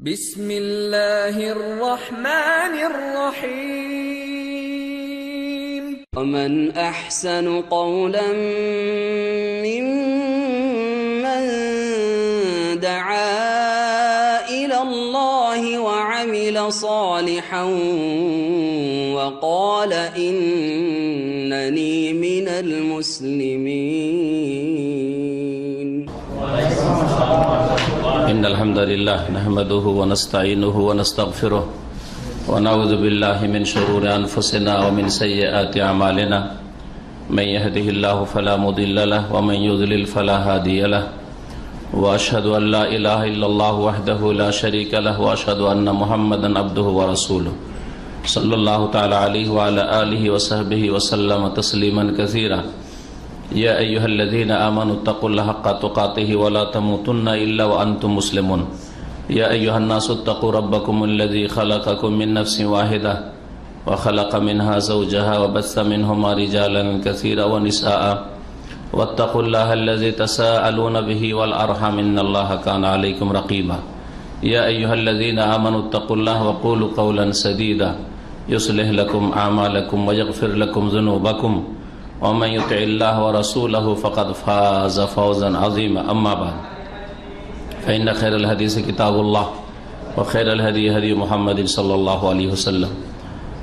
বিসমিল্লাহির রহমানির রহিম। ومن أحسن قولا ممن دعا إلى الله وعمل صالحا وقال إنني من المسلمين. إن الحمد لله نحمده ونستعينه ونستغفره ونعوذ بالله من شرور أنفسنا ومن سيئات أعمالنا من يهده الله فلا مضل له ومن يضلل فلا هادي له وأشهد أن لا إله إلا الله وحده لا شريك له وأشهد أن محمدا عبده ورسوله صلى الله تعالى عليه وعلى آله وصحبه وسلم تسليما كثيرا. يا أيها الذين آمنوا اتقوا الله حق تقاته ولا تموتن إلا وأنتم مسلمون. يا أيها الناس اتقوا ربكم الذي خلقكم من نفس واحدة وخلق منها زوجها وبث منهما رجالا كثيرا ونساء واتقوا الله الذي تساءلون به والأرحام إن الله كان عليكم رقيبا. يا أيها الذين آمنوا اتقوا الله وقولوا قولا سديدا يصلح لكم أعمالكم ويغفر لكم ذنوبكم ومن يطع الله ورسوله فقد فاز فوزا عظيما. أما بعد فإن خير الحديث كتاب الله وخير الهدي هدي محمد صلى الله عليه وسلم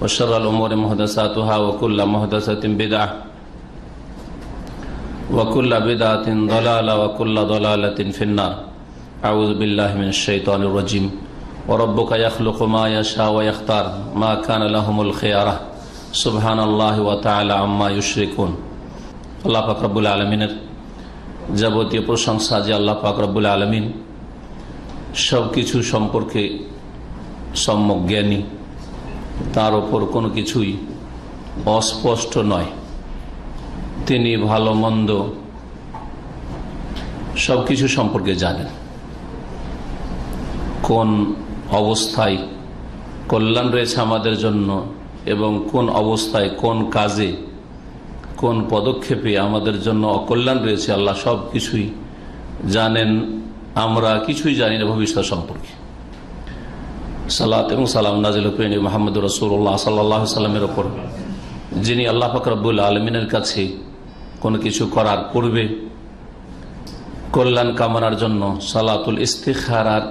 وشر الأمور محدثاتها وكل محدثة بدعة وكل بدعة ضلالة وكل ضلالة في النار. أعوذ بالله من الشيطان الرجيم. وربك يخلق ما يشاء ويختار ما كان لهم الخيارة সুবহানাল্লাহ ওয়া তাআলা আম্মা ইউশরিকুন। আল্লাহ পাক রব্বুল আলামিনের যাবতীয় প্রশংসা যে আল্লাহ পাক রব্বুল আলামিন সবকিছু সম্পর্কে সম্যক জ্ঞানী, তার উপর কোনো কিছুই অস্পষ্ট নয়। তিনি ভালো মন্দ সবকিছু সম্পর্কে জানেন। কোন অবস্থায় কল্যাণ রয়েছে আমাদের জন্য এবং কোন অবস্থায় কোন কাজে কোন পদক্ষেপে আমাদের জন্য অকল্যাণ রয়েছে আল্লাহ সব কিছুই জানেন। আমরা কিছুই জানি না ভবিষ্যৎ সম্পর্কে। সালাত এবং সালাম নাজিল করেন মুহাম্মদ রাসূলুল্লাহ সাল্লাল্লাহু আলাইহি সাল্লামের উপর, যিনি আল্লাহ পাক রব্বুল আলামিনের কাছে কোনো কিছু করার পূর্বে কল্যাণ কামনার জন্য সালাতুল ইস্তিখারার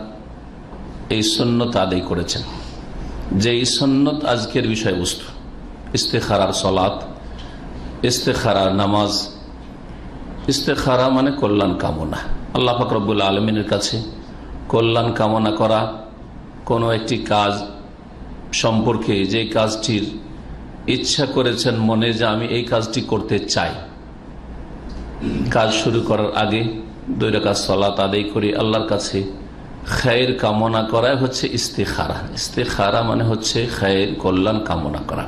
এই সুন্নত আদায় করেছেন। যে এই সুন্নত আজকের বিষয়বস্তু, ইস্তেখারার সালাত, ইস্তেখারার নামাজ। ইস্তেখারা মানে কল্যাণ কামনা। আল্লাহ পাক রব্বুল আলামিনের কাছে কল্যাণ কামনা করা, কোনো একটি কাজ সম্পর্কে যে কাজটির ইচ্ছা করেছেন মনে যে আমি এই কাজটি করতে চাই, কাজ শুরু করার আগে 2 রাকাত সালাত আদায় করি আল্লাহর কাছে খায়ের কামনা করা হচ্ছে ইস্তেখারা। ইস্তেখারা মানে হচ্ছে খায়ের, কল্যাণ কামনা করা।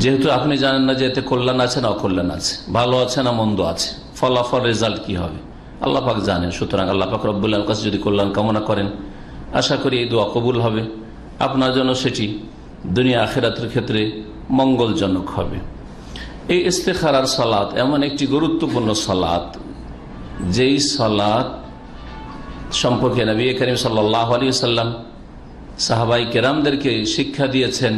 যেহেতু আপনি জানেন না যে এতে কল্যাণ আছে না অকল্যাণ আছে, ভালো আছে না মন্দ আছে, ফলাফল রেজাল্ট কি হবে আল্লাহ পাক জানেন। সুতরাং আল্লাহ পাক রব্বুল আলামিনের কাছে যদি কল্যাণ কামনা করেন, আশা করি এই দোয়া কবুল হবে, আপনার জন্য সেটি দুনিয়া আখিরাতের ক্ষেত্রে মঙ্গলজনক হবে। এই ইস্তেখারার সালাত এমন একটি গুরুত্বপূর্ণ সালাত, যেই সালাত সম্পর্কে নবী করিম সাল্লাল্লাহু আলাইহি ওয়াসাল্লাম সাহাবায়ে কেরামদেরকে শিক্ষা দিয়েছেন,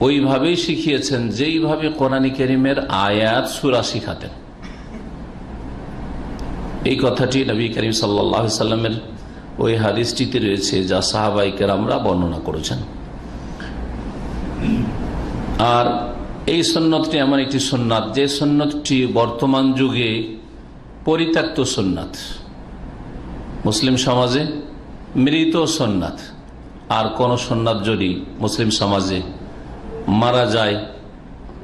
ওইভাবেই শিখিয়েছেন যেইভাবে কোরআন কারীমের আয়াত সূরা শিখাতেন। এই কথাটি নবী করিম সাল্লাল্লাহু আলাইহি ওয়াসাল্লামের ওই হাদিসটিতে রয়েছে যা সাহাবায়ে কেরামরা বর্ণনা করেছেন। আর এই সুন্নতটি এমন একটি সুন্নাত, যে সুন্নতটি বর্তমান যুগে পরিত্যক্ত সুন্নাত, মুসলিম সমাজে মৃত সুন্নাত। আর কোন সুন্নাত যদি মুসলিম সমাজে মারা যায়,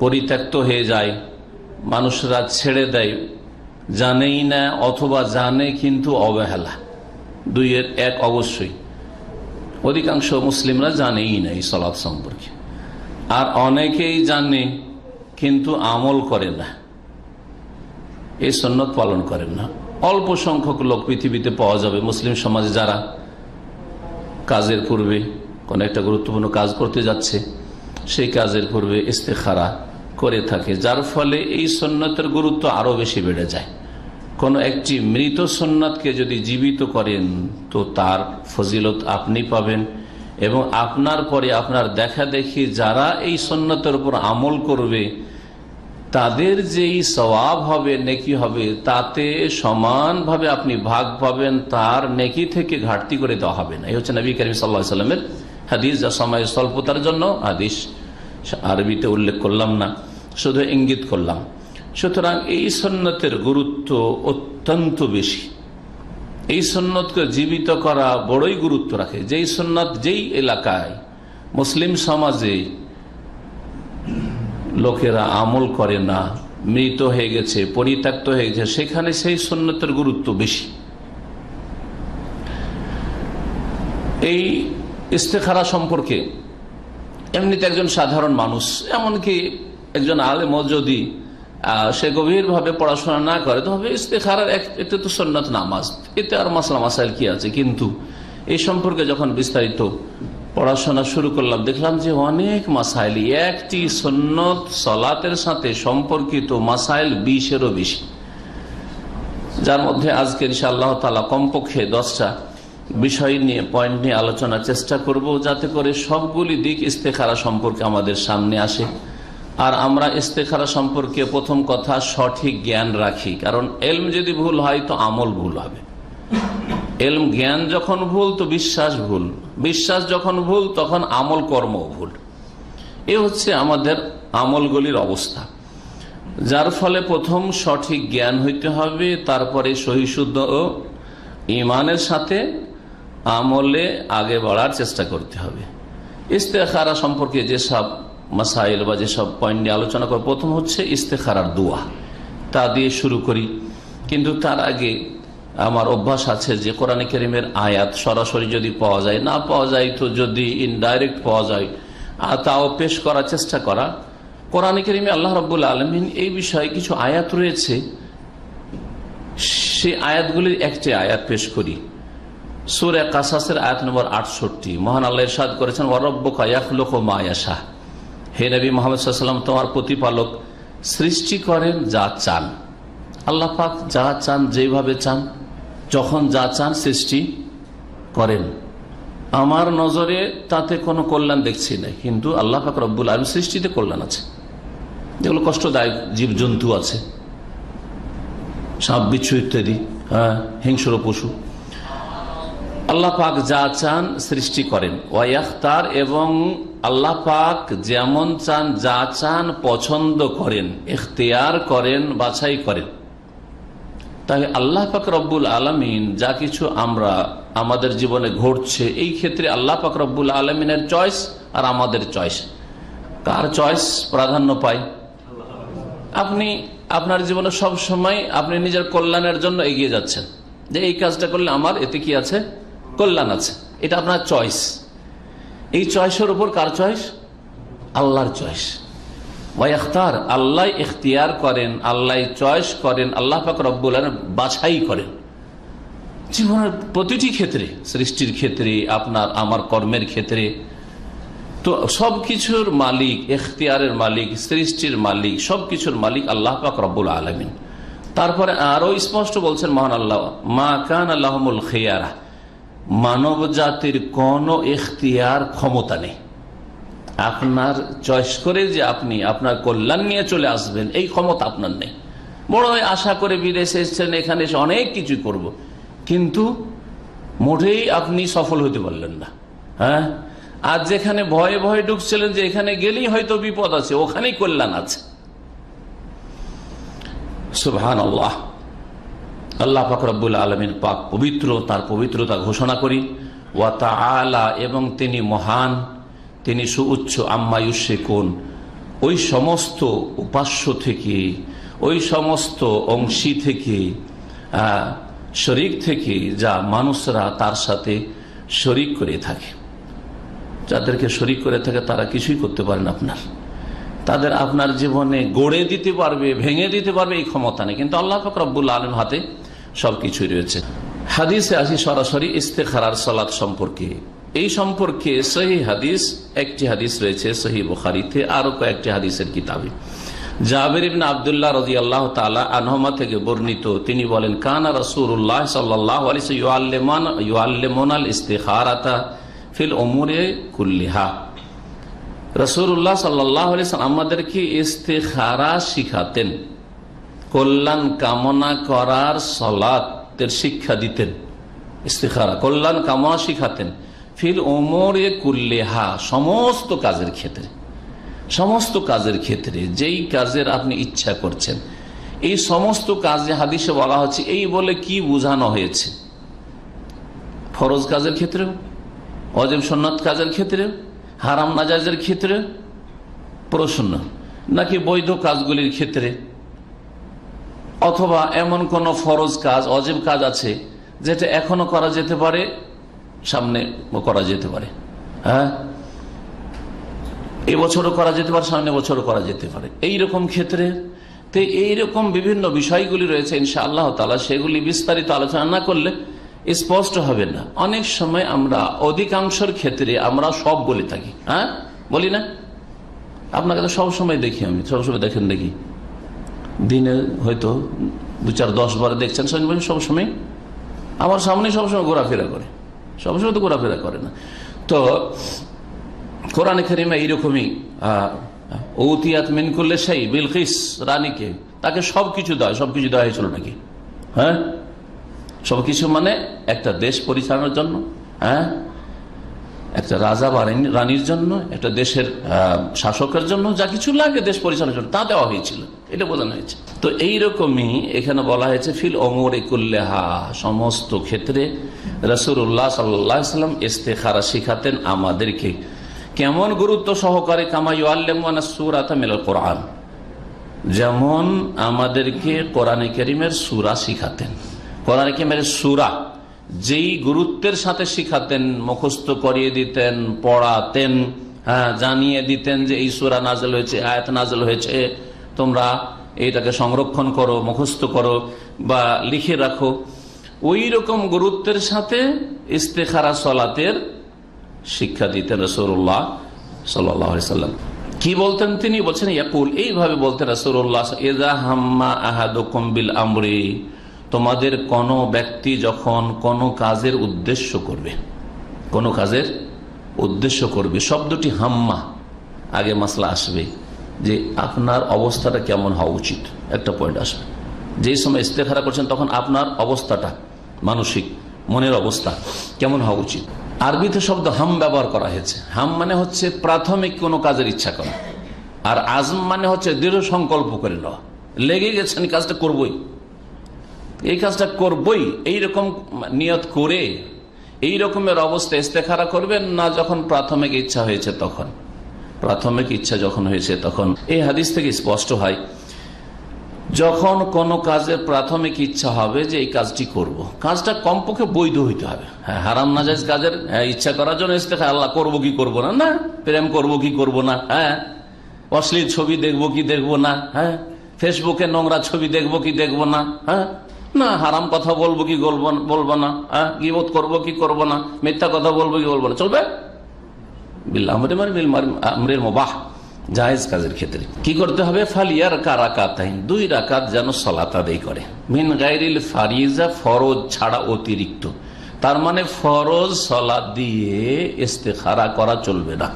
পরিত্যক্ত হয়ে যায়, মানুষরা ছেড়ে দেয়, জানেই না অথবা জানে কিন্তু অবহেলা, 2-এর 1 অবশ্যই। অধিকাংশ মুসলিমরা জানেই না এই সালাত সম্পর্কে, আর অনেকেই জানে কিন্তু আমল করে না, এই সুন্নত পালন করেন না। অল্প সংখ্যক লোক পৃথিবীতে পাওয়া যাবে মুসলিম সমাজে যারা কাজের পূর্বে কোন একটা গুরুত্বপূর্ণ কাজ করতে যাচ্ছে, সেই কাজের পূর্বে ইস্তেখারা করে থাকে, যার ফলে এই সুন্নতের গুরুত্ব আরো বেশি বেড়ে যায়। কোন একটি মৃত সুন্নাতকে যদি জীবিত করেন তো তার ফজিলত আপনি পাবেন, এবং আপনার পরে আপনার দেখা দেখি যারা এই সুন্নাতের উপর আমল করবে তাদের যেই সওয়াব হবে, নেকি হবে, তাতে সমানভাবে আপনি ভাগ পাবেন, তার নেকি থেকে ঘাটতি করে দেওয়া হবে না। এই হচ্ছে নবী করিম সাল্লাল্লাহু আলাইহি ওয়াসাল্লামের হাদিস, যা সময় স্বল্পতার জন্য হাদিস আরবিতে উল্লেখ করলাম না, শুধু ইঙ্গিত করলাম। সুতরাং এই সুন্নতের গুরুত্ব অত্যন্ত বেশি। এই সুন্নতকে জীবিত করা বড়ই গুরুত্ব রাখে। যেই সুন্নত যেই এলাকায় মুসলিম সমাজে লোকেরা আমল করে না, মৃত হয়ে গেছে, পরিত্যক্ত হয়ে গেছে, সেখানে সেই সুন্নতের গুরুত্ব বেশি। এই ইস্তেখারা সম্পর্কে এমনিতে একজন সাধারণ মানুষ, এমনকি একজন আলেম যদি সে গভীরভাবে পড়াশোনা না করে, তবে ইস্তেখারার একটা তো সুন্নত নামাজ, এতে আর মাসলা মাসাইল কি আছে। কিন্তু এই সম্পর্কে যখন বিস্তারিত পড়াশোনা শুরু করলাম, দেখলাম যে অনেক মাসাইল, একটি সুন্নত সালাতের সাথে সম্পর্কিত মাসাইল 20-এরও বেশি, যার মধ্যে আজকে ইনশাআল্লাহ তাআলা কমপক্ষে 10টা বিষয় নিয়ে, পয়েন্ট নিয়ে আলোচনার চেষ্টা করব, যাতে করে সবগুলি দিক ইস্তেখারা সম্পর্কে আমাদের সামনে আসে। আর আমরা ইস্তেখারা সম্পর্কে প্রথম কথা সঠিক জ্ঞান রাখি, কারণ এলম যদি ভুল হয় তো আমল ভুল হবে। এলম জ্ঞান যখন ভুল তো বিশ্বাস ভুল, বিশ্বাস যখন ভুল তখন আমল কর্ম ভুল। এ হচ্ছে আমাদের আমলগুলির অবস্থা, যার ফলে প্রথম সঠিক জ্ঞান হইতে হবে, তারপরে সহিশুদ্ধ ও ইমানের সাথে আমলে আগে বাড়ার চেষ্টা করতে হবে। ইস্তেখারা সম্পর্কে যেসব মাসাইল বা যেসব পয়েন্ট নিয়ে আলোচনা করব, প্রথম হচ্ছে ইস্তেখারার দোয়া, তা দিয়ে শুরু করি। কিন্তু তার আগে আমার অভ্যাস আছে যে কোরআনে কারীমের আয়াত সরাসরি যদি পাওয়া যায়, না পাওয়া যায় তো যদি ইনডাইরেক্ট পাওয়া যায় তাও পেশ করার চেষ্টা করা। কোরআনে কারীমে আল্লাহ রাব্বুল আলামিন এই বিষয়ে কিছু আয়াত রয়েছে, সেই আয়াতগুলির একটি আয়াত পেশ করি। সূরা কাসাসের আয়াত নম্বর 68, মহান আল্লাহ ইরশাদ করেছেন, ওয়া রাব্বুকা ইয়াখলুকু মা ইয়াশা। হে নবী মুহাম্মদ সাল্লাল্লাহু আলাইহি ওয়াসাল্লাম, তোমার প্রতিপালক সৃষ্টি করেন যা চান। আল্লাহ পাক যা চান, যেভাবে চান, যখন যা চান সৃষ্টি করেন। আমার নজরে তাতে কোনো কল্যাণ দেখছি না, কিন্তু আল্লাহ পাক রব্বুল আলামিন সৃষ্টিতে কল্যাণ আছে। যেগুলো কষ্টদায়ক জীবজন্তু আছে, সাপ বিচ্ছু ইত্যাদি, হিংস্র পশু, আল্লাহ পাক যা চান সৃষ্টি করেন। ওয়াইয়াখতার, এবং আল্লাহ পাক যেমন চান, যা চান পছন্দ করেন, ইখতিয়ার করেন, বাছাই করেন। তাই আল্লাহ পাক রব্বুল আলামিন যা কিছু আমরা আমাদের জীবনে ঘটছে, এই ক্ষেত্রে আল্লাহ পাক রব্বুল আলামিনের চয়েস আর আমাদের চয়েস, কার চয়েস প্রাধান্য পায়? আপনি আপনার জীবনে সব সময় আপনি নিজের কল্যাণের জন্য এগিয়ে যাচ্ছেন, যে এই কাজটা করলে আমার এতে কি আছে, কল্যাণ আছে, এটা আপনার চয়েস। এই চয়েসের উপর কার চয়েস? আল্লাহর চয়েস। ওয়াইখতার, আল্লাহ ইখতিয়ার করেন, আল্লাহ চয়েস করেন, আল্লাহ পাক রব্বুল আলামিন বাছাই করেন। জীবনের প্রতিটি ক্ষেত্রে, সৃষ্টির ক্ষেত্রে, আপনার আমার কর্মের ক্ষেত্রে, তো সবকিছুর মালিক, ইখতিয়ারের মালিক, সৃষ্টির মালিক, সবকিছুর মালিক আল্লাহ পাক রব্বুল আলামিন। তারপরে আরো স্পষ্ট বলছেন মহান আল্লাহ, মা কানা লাহুমুল খিয়ারা, মানব জাতির কোন ইখতিয়ার ক্ষমতা নেই। আপনার চয়েস করে যে আপনি আপনার কল্যাণ নিয়ে চলে আসবেন, এই ক্ষমতা আপনার নেই। বড় আশা করে বিদেশে এসেছেন, এখানে এসে অনেক কিছু করব, কিন্তু মোটেই আপনি সফল হতে পারলেন না। হ্যাঁ, আর যেখানে ভয়ে ভয়ে ঢুকছিলেন যে এখানে গেলেই হয়তো বিপদ আছে, ওখানেই কল্যাণ আছে। সুবহানাল্লাহ। আল্লাহ পাক রব্বুল আলামিন পাক পবিত্র, তার পবিত্রতা ঘোষণা করি। ওয়া তাআলা, এবং তিনি মহান, তিনি সুউচ্চ, আম্মা ইউশরিকুন, ওই সমস্ত উপাস্য থেকে, ওই সমস্ত অংশী থেকে, শরীক থেকে, যা মানুষরা তার সাথে শরীক করে থাকে। যাদেরকে শরীক করে থাকে তারা কিছুই করতে পারেন আপনার, তাদের আপনার জীবনে গড়ে দিতে পারবে, ভেঙে দিতে পারবে, এই ক্ষমতা নেই। কিন্তু আল্লাহ পাক রব্বুল আলামিন হাতে সবকিছুই রয়েছে। হাদিসে আসি সরাসরি ইস্তেখারার সালাত সম্পর্কে। এই সম্পর্কে সহিহ হাদিস, একটি হাদিস রয়েছে সহিহ বুখারীতে, আরো কয়েকটি হাদিসের কিতাবে। জাবির ইবনে আব্দুল্লাহ রাদিয়াল্লাহু তাআলা আনহুমা থেকে বর্ণিত, তিনি বলেন, কানা রাসূলুল্লাহ সাল্লাল্লাহু আলাইহি ওয়াসাল্লাম ইউআল্লিমুনাল ইস্তিখারাতা ফিল উমুরি কুল্লিহা। রাসূলুল্লাহ সাল্লাল্লাহু আলাইহি ওয়াসাল্লাম আমাদেরকে ইস্তিখারা শিখাতেন, কল্যাণ কামনা করার সালাতের শিক্ষা দিতেন। ইস্তিখারা কল্যাণ কামনা শিখাতেন, ফিল উমুরি কুল্লিহা সমস্ত কাজের ক্ষেত্রে, সমস্ত কাজের ক্ষেত্রে যেই কাজের আপনি ইচ্ছা করছেন। এই সমস্ত কাজে হাদিসে বলা হচ্ছে, এই বলে কি বোঝানো হয়েছে? ফরজ কাজের ক্ষেত্রে, ওয়াজিব সুন্নাত কাজের ক্ষেত্রে, হারাম নাজায়েজের ক্ষেত্রে প্রশ্ন, নাকি বৈধ কাজগুলির ক্ষেত্রে, অথবা এমন কোন ফরজ কাজ ওয়াজিব কাজ আছে যেটা এখনো করা যেতে পারে, সামনে করা যেতে পারে, হ্যাঁ এবছরও করা যেতে পারে, সামনে বছরও করা যেতে পারে, এইরকম ক্ষেত্রে। তো এইরকম বিভিন্ন বিষয়গুলি রয়েছে ইনশাআল্লাহ তাআলা, সেগুলি বিস্তারিত আলোচনা না করলে স্পষ্ট হবে না। অনেক সময় আমরা অধিকাংশের ক্ষেত্রে আমরা সব বলে থাকি, হ্যাঁ বলি না? আপনাকে তো সবসময় দেখি, আমি সবসময় দেখেন দেখি, দিনে হয়তো 2-4-10 বার দেখছেন, সবসময় আমার সামনে সবসময় ঘোরাফেরা করে, সবসময় তো ঘোরাফেরা করে না। তো কোরআনে কারিমে এইরকমই ঔতিয়াত মিন কুল্লি শাই, বিলকিস রানীকে তাকে সবকিছু দেয়, সবকিছু দেওয়া হয়েছিল নাকি? হ্যাঁ সবকিছু মানে একটা দেশ পরিচালনার জন্য, হ্যাঁ একটা রাজা বা রানীর জন্য, একটা দেশের শাসকের জন্য যা কিছু লাগে দেশ পরিচালনার জন্য তা দেওয়া হয়েছিল, এটা বোঝানো হয়েছে। তো এইরকমই এখানে বলা হয়েছে ফিল উমুরি কুল্লিহা, সমস্ত ক্ষেত্রে রাসূলুল্লাহ সাল্লাল্লাহু আলাইহি ওয়াসাল্লাম ইস্তিখারা শিখাতেন আমাদেরকে। কেমন গুরুত্ব সহকারে? কামা ইউআল্লিমুনা সূরাতা মিনাল কোরআন, যেমন আমাদেরকে কোরআনে কারীমের সূরা শিখাতেন। কোরআনে কারীমের সূরা যেই গুরুত্বের সাথে শিখাতেন, মুখস্থ করিয়ে দিতেন, পড়াতেন, হ্যাঁ জানিয়ে দিতেন যে এই সূরা নাযিল হয়েছে, আয়াত নাযিল হয়েছে, তোমরা এটাকে সংরক্ষণ করো, মুখস্থ করো বা লিখে রাখো। ওই রকম গুরুত্বের সাথে ইস্তিখারা সালাতের শিক্ষা দিতেন রাসূলুল্লাহ সাল্লাল্লাহু আলাইহি ওয়াসাল্লাম। কি বলতেন তিনি? বলছেন ইয়াকুল, এইভাবে বলতেন রাসূলুল্লাহ, ইযা হাম্মা আহাদুকুম বিল আমরি, তোমাদের কোন ব্যক্তি যখন কোন কাজের উদ্দেশ্য করবে, কোন কাজের উদ্দেশ্য করবে, শব্দটি হাম্মা, আগে মাসলা আসবে যে আপনার অবস্থাটা কেমন হওয়া উচিত, একটা পয়েন্ট আসবে। যেই সময় ইস্তেখারা করছেন তখন আপনার অবস্থাটা, মানসিক মনের অবস্থা কেমন হওয়া উচিত। আরবিতে শব্দ হাম ব্যবহার করা হয়েছে। হাম মানে হচ্ছে প্রাথমিক কোনো কাজের ইচ্ছা করা, আর আজম মানে হচ্ছে দৃঢ় সংকল্প করে নেওয়া, লেগে গেছেন কাজটা করবই, এই কাজটা করবই, এইরকম নিয়ত করে এই রকমের অবস্থা ইস্তেখারা করবেন না যখন প্রাথমিক ইচ্ছা হয়েছে তখন। প্রাথমিক ইচ্ছা যখন হয়েছে তখন, এই হাদিস থেকে স্পষ্ট হয় যখন কোন কাজের প্রাথমিক ইচ্ছা হবে যে এই কাজটি করব, কাজটা কমপক্ষে বৈধ হইতে হবে। হ্যাঁ হারাম নাজায়েজ কাজের ইচ্ছা করার জন্য ইস্তেখারা, আল্লাহ করবো কি করবো না, না প্রেম করবো কি করবো না, হ্যাঁ অশ্লীল ছবি দেখবো কি দেখবো না, হ্যাঁ ফেসবুকে নোংরা ছবি দেখবো কি দেখবো না, হ্যাঁ না হারাম কথা বলবো কি বলবো না, হ্যাঁ গীবত করবো কি করবো না, মিথ্যা কথা বলবো কি বলবো না, চলবে বিল আমরি বিল আমরিল মুবাহ, জায়েজ কাজের ক্ষেত্রে কি করতে হবে? ফালিয়ার কারাকাতাইন, 2 রাকাত যেন সালাত আদায় করে, মিন গায়রিল ফারিজা, ফরজ ছাড়া অতিরিক্ত। তার মানে ফরজ সালাত দিয়ে ইস্তেখারা করা চলবে না।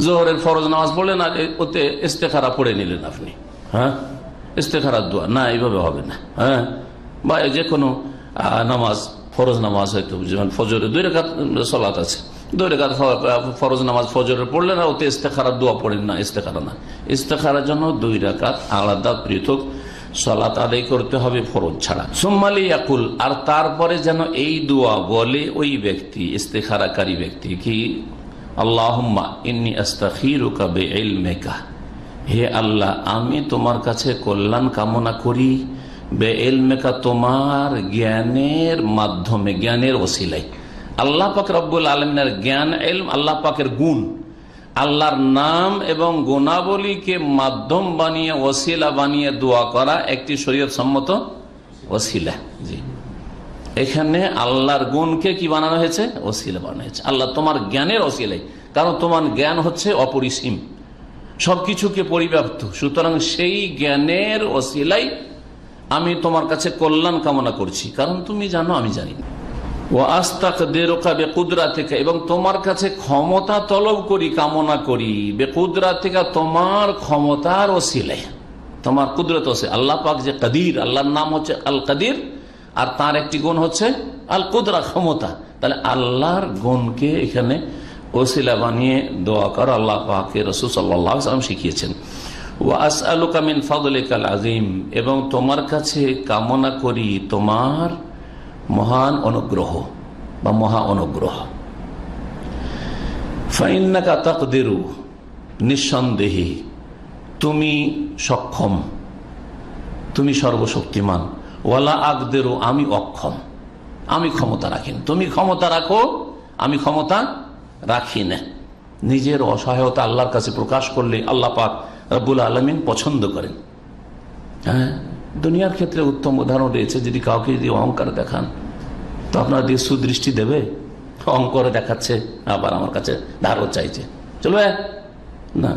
জোহরের ফরজ নামাজ পড়লেন আর ওতে ইস্তেখারা পড়ে নিলেন আপনি, হ্যাঁ ইস্তেখারার দোয়া না, এইভাবে হবে না। হ্যাঁ বা যে কোনো নামাজ, ফরজ নামাজ হয়তো যেমন ফজরে 2 রাকাত সালাত আছে, 2 রাকাত ফরজ নামাজ ফজরে পড়লেন আর ওতে ইস্তেখারার দোয়া পড়েন না, ইস্তেখারা না। ইস্তেখারার জন্য 2 রাকাত আলাদা পৃথক সালাত আদায় করতে হবে ফরজ ছাড়া। সুম্মালি ইয়াকুল, আর তারপরে যেন এই দোয়া বলে ওই ব্যক্তি, ইস্তেখারাকারী ব্যক্তি, কি আল্লাহুম্মা ইন্নী আস্তাখিরুকা বিইলমিকা, হে আল্লাহ আমি তোমার কাছে কল্যাণ কামনা করি, বিইলমিকা তোমার জ্ঞানের মাধ্যমে, জ্ঞানের ওসিলায়। আল্লাহ পাক রব্বুল আলামিনের জ্ঞান, ইলম, আল্লাহ পাকের গুণ, আল্লাহর নাম এবং গুণাবলীকে মাধ্যম বানিয়ে, ওসিলা বানিয়ে দোয়া করা একটি শরীয়ত সম্মত ওসিলা। জি, এখানে আল্লাহর গুণকে কি বানানো হয়েছে? ওসিলা বানানো হয়েছে। আল্লাহ তোমার জ্ঞানের ওসিলাই, কারণ তোমার জ্ঞান হচ্ছে অপরিসীম, সবকিছুকে পরিব্যাপ্ত। সুতরাং সেই জ্ঞানের ওসিলাই আমি তোমার কাছে কল্যাণ কামনা করছি, কারণ তুমি জানো আমি জানি না। ওয়া আস্তাকদিরুকা বিকুদরাতিকা, এবং তোমার কাছে ক্ষমতা তলব করি, কামনা করি, বিকুদরাতিকা, তোমার ক্ষমতার ওসিলাই, তোমার কুদরত আছে। আল্লাহ পাক যে কাদির, আল্লাহর নাম হচ্ছে আল কাদির, আর তার একটি গুণ হচ্ছে আল কুদরা, ক্ষমতা। তাহলে আল্লাহর গুণকে এখানে ওসিলা বানিয়ে দোয়া করো। আল্লাহ পাকে রাসূল সাল্লাল্লাহু আলাইহি ওয়াসাল্লাম শিখিয়েছেন। ওয়া আসআলুকা মিন ফাদলিকাল আযীম, এবং তোমার কাছে কামনা করি তোমার মহান অনুগ্রহ বা মহা অনুগ্রহ। ফাইন্নাকা তাকদিরু, নিঃসন্দেহে তুমি সক্ষম, তুমি সর্বশক্তিমান। ওয়ালা আকদিরু, আমি অক্ষম, আমি ক্ষমতা রাখি না। তুমি ক্ষমতা রাখো, আমি ক্ষমতা রাখি না। নিজের অসহায়তা আল্লাহর কাছে প্রকাশ করলে আল্লাহ পাক রব্বুল আলামিন পছন্দ করেন। হ্যাঁ, দুনিয়ার ক্ষেত্রে উত্তম উদাহরণ রয়েছে। যদি কাউকে যদি অহংকার দেখান তো আপনার দিয়ে সুদৃষ্টি দেবে? অহংকারে দেখাচ্ছে, আবার আমার কাছে ধারও চাইছে, চলবে না।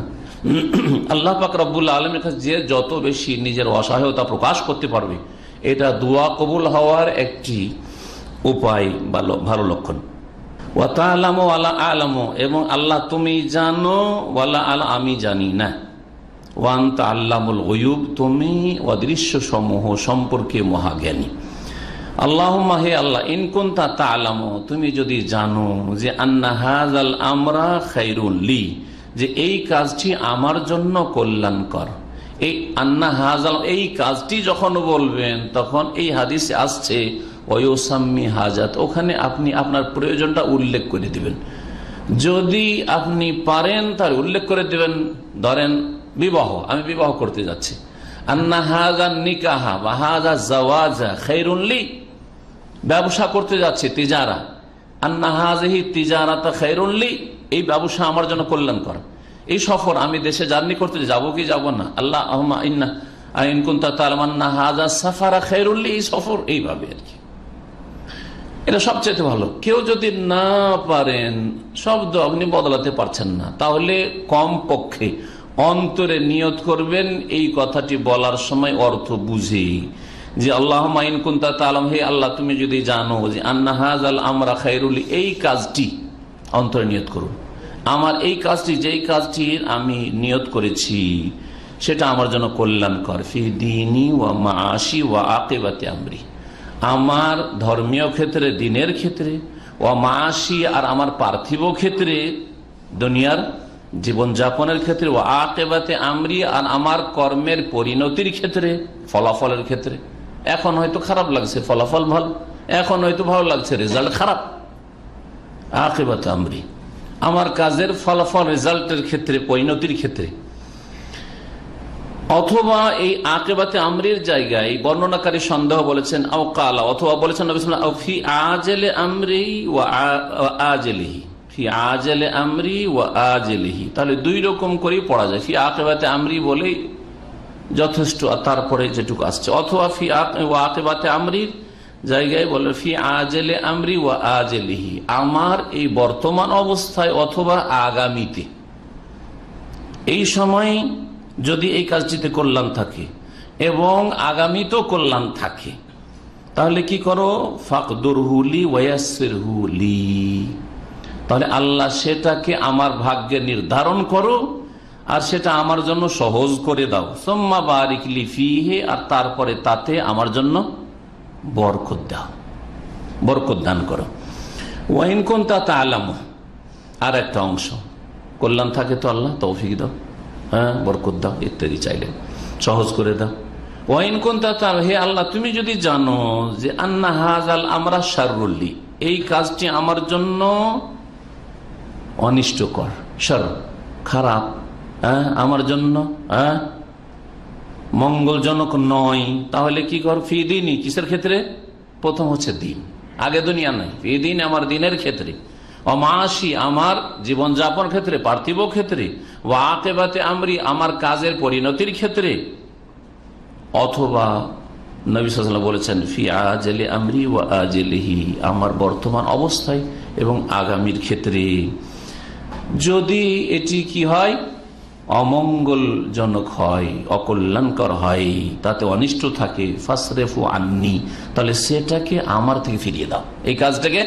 আল্লাহ পাক রব্বুল আলামিনের কাছে যে যত বেশি নিজের অসহায়তা প্রকাশ করতে পারবে, এটা দোয়া কবুল হওয়ার একটি উপায়, ভালো লক্ষণ। ওয়া তা'লামু ওয়া লা আ'লামু, এবং আল্লাহ তুমি জানো, ওয়ালা আলা, আমি জানি না। ওয়া আনতা আল্লামুল গুয়ুব, তুমি অদৃশ্য সমূহ সম্পর্কে মহাজ্ঞানী। আল্লাহুম্মা, হে আল্লাহ, ইন কুনতা তা'লামু, তুমি যদি জানো যে আন্না হাযাল আমরা খায়রুন লি, যে এই কাজটি আমার জন্য কল্যাণকর। এই আন্না হাযাল, এই কাজটি যখন বলবেন তখন এই হাদিসে আসছে ওয়ায়ুসাম্মি হাজাত, ওখানে আপনি আপনার প্রয়োজনটা উল্লেখ করে দিবেন। যদি আপনি পারেন তাহলে উল্লেখ করে দিবেন। ধরেন বিবাহ, আমি বিবাহ করতে যাচ্ছি, আন্না হাযা নিকাহা ওয়া হাযা জাওয়াজা খায়রুন লি, ব্যবসা করতে যাচ্ছি, তিজারা, আন্না হাযিহি তিজারাতা খায়রুন লি, এই ব্যবসা আমার জন্য কল্যাণকর। এই সফর, আমি দেশে জার্নি করতে যাবো কি যাব না, আল্লাহুম্মা ইন কুনতা তা'লামু আন্না হাযা সাফারা খায়রুন লি, এই সফর, এইভাবে আর কি। এটা সবচেয়ে ভালো। কেউ যদি না পারেন, শব্দ আপনি বদলাতে পারছেন না, তাহলে কম পক্ষে অন্তরে নিয়ত করবেন এই কথাটি বলার সময় অর্থ বুঝে, যে আল্লাহুম্মা ইন কুনতা তা'লামু, হে আল্লাহ তুমি যদি জানো যে আন্না হাযাল আমরা খায়রুল, এই কাজটি, অন্তরে নিয়ত করুন, আমার এই কাজটি, যেই কাজটির আমি নিয়ত করেছি সেটা আমার জন্য কল্যাণকর। ফি দীনি ওয়া মাআশি ওয়া আকিবাতি আমরি, আমার ধর্মীয় ক্ষেত্রে, দিনের ক্ষেত্রে, ওয়া মাআশি, আর আমার পার্থিব ক্ষেত্রে, দুনিয়ার জীবনযাপনের ক্ষেত্রে, ওয়া আকিবাতি আমরি, আর আমার কর্মের পরিণতির ক্ষেত্রে, ফলাফলের ক্ষেত্রে। এখন হয়তো খারাপ লাগছে, ফলাফল ভালো, এখন হয়তো ভালো লাগছে, রেজাল্ট খারাপ। আকিবাতি আমরি, আমার কাজের ফলাফল, রেজাল্টের ক্ষেত্রে, পরিণতির ক্ষেত্রে। অথবা এই আকিবাতে আমরির জায়গায় বর্ণনাকারী সন্দেহ বলেছেন, আও কালা, অথবা বলেছেন নবী সাল্লাল্লাহু আলাইহি ওয়াসাল্লাম, ফি আজলি আমরি ওয়া আজলিহি, ফি আজলি আমরি ওয়া আজলিহি। তাহলে দুই রকম করেই পড়া যায়। ফি আকিবাতে আমরি বলেই যথেষ্ট, আর তারপরে যেটুকু আসছে। অথবা ফি আকিবাতে আমরির জায়গায় বলে ফি আজলি আমরি ওয়া আজলিহি, আমার এই বর্তমান অবস্থায় অথবা আগামীতে, এই সময় যদি এই কাজটিতে কল্যাণ থাকে এবং আগামীতেও কল্যাণ থাকে, তাহলে কি করো, ফাকদুরহু লি ওয়ায়াসসিরহু লি, তাহলে আল্লাহ সেটাকে আমার ভাগ্যে নির্ধারণ করো আর সেটা আমার জন্য সহজ করে দাও। সুম্মা বারিক লি ফিহি, আর তারপরে তাতে আমার জন্য বরকত দাও, বরকত দান করো। ওয়া ইন কুনতা তা'লামু, আর একটা অংশ, কল্যাণ থাকে তো আল্লাহ তৌফিক দাও, হ্যাঁ বরকত দাও ইত্যাদি চাইলেন, সহজ করে দাও। ওয়া ইন কুনতা তা'লামু, হে আল্লাহ তুমি যদি জানো যে আন্না হাযাল আমরা শাররুল লি, এই কাজটি আমার জন্য অনিষ্টকর, শার, খারাপ, হ্যাঁ আমার জন্য মঙ্গলজনক নয়, তাহলে কি কর, ফি দীনি, কিসের ক্ষেত্রে, প্রথম হচ্ছে দিন, আগে দুনিয়া নাই, ফি দীন আমার দিনের ক্ষেত্রে, ও মাআশি আমার জীবনযাপন ক্ষেত্রে, পার্থিব ক্ষেত্রে, ওয়া আকিবাতে আমরি আমার কাজের পরিণতির ক্ষেত্রে। অথবা নবী সাল্লাল্লাহু আলাইহি ওয়াসাল্লাম বলেছেন ফি আজলি আমরি ওয়া আজলিহি, আমার বর্তমান অবস্থায় এবং আগামীর ক্ষেত্রে। যদি এটি কি হয়, অমঙ্গলজনক হয়, অকল্যাণকর হয়, তাতে অনিষ্ট থাকে, ফাসরেফু আন্নি, তাহলে সেটাকে আমার থেকে ফিরিয়ে দাও। এই কাজটাকে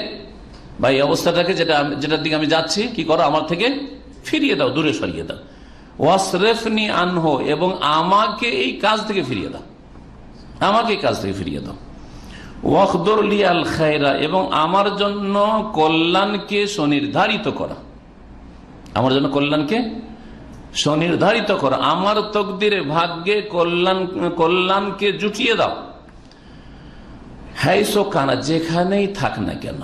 বা এই অবস্থাটাকে যেটার দিকে আমি যাচ্ছি, কি করো, আমার থেকে ফিরিয়ে দাও, দূরে সরিয়ে দাও। ওয়াসরেফনি আনহু, এবং আমাকে এই কাজ থেকে ফিরিয়ে দাও, আমাকে এই কাজ থেকে ফিরিয়ে দাও। ওয়াখদুর লি আল খায়রা, এবং আমার জন্য কল্যাণকে সুনির্ধারিত করা, আমার জন্য কল্যাণকে সুনির্ধারিত করা, আমার তকদিরে ভাগ্যে কল্যাণকে জুটিয়ে দাও। হাইসো কানা, যেখানেই থাক না কেন,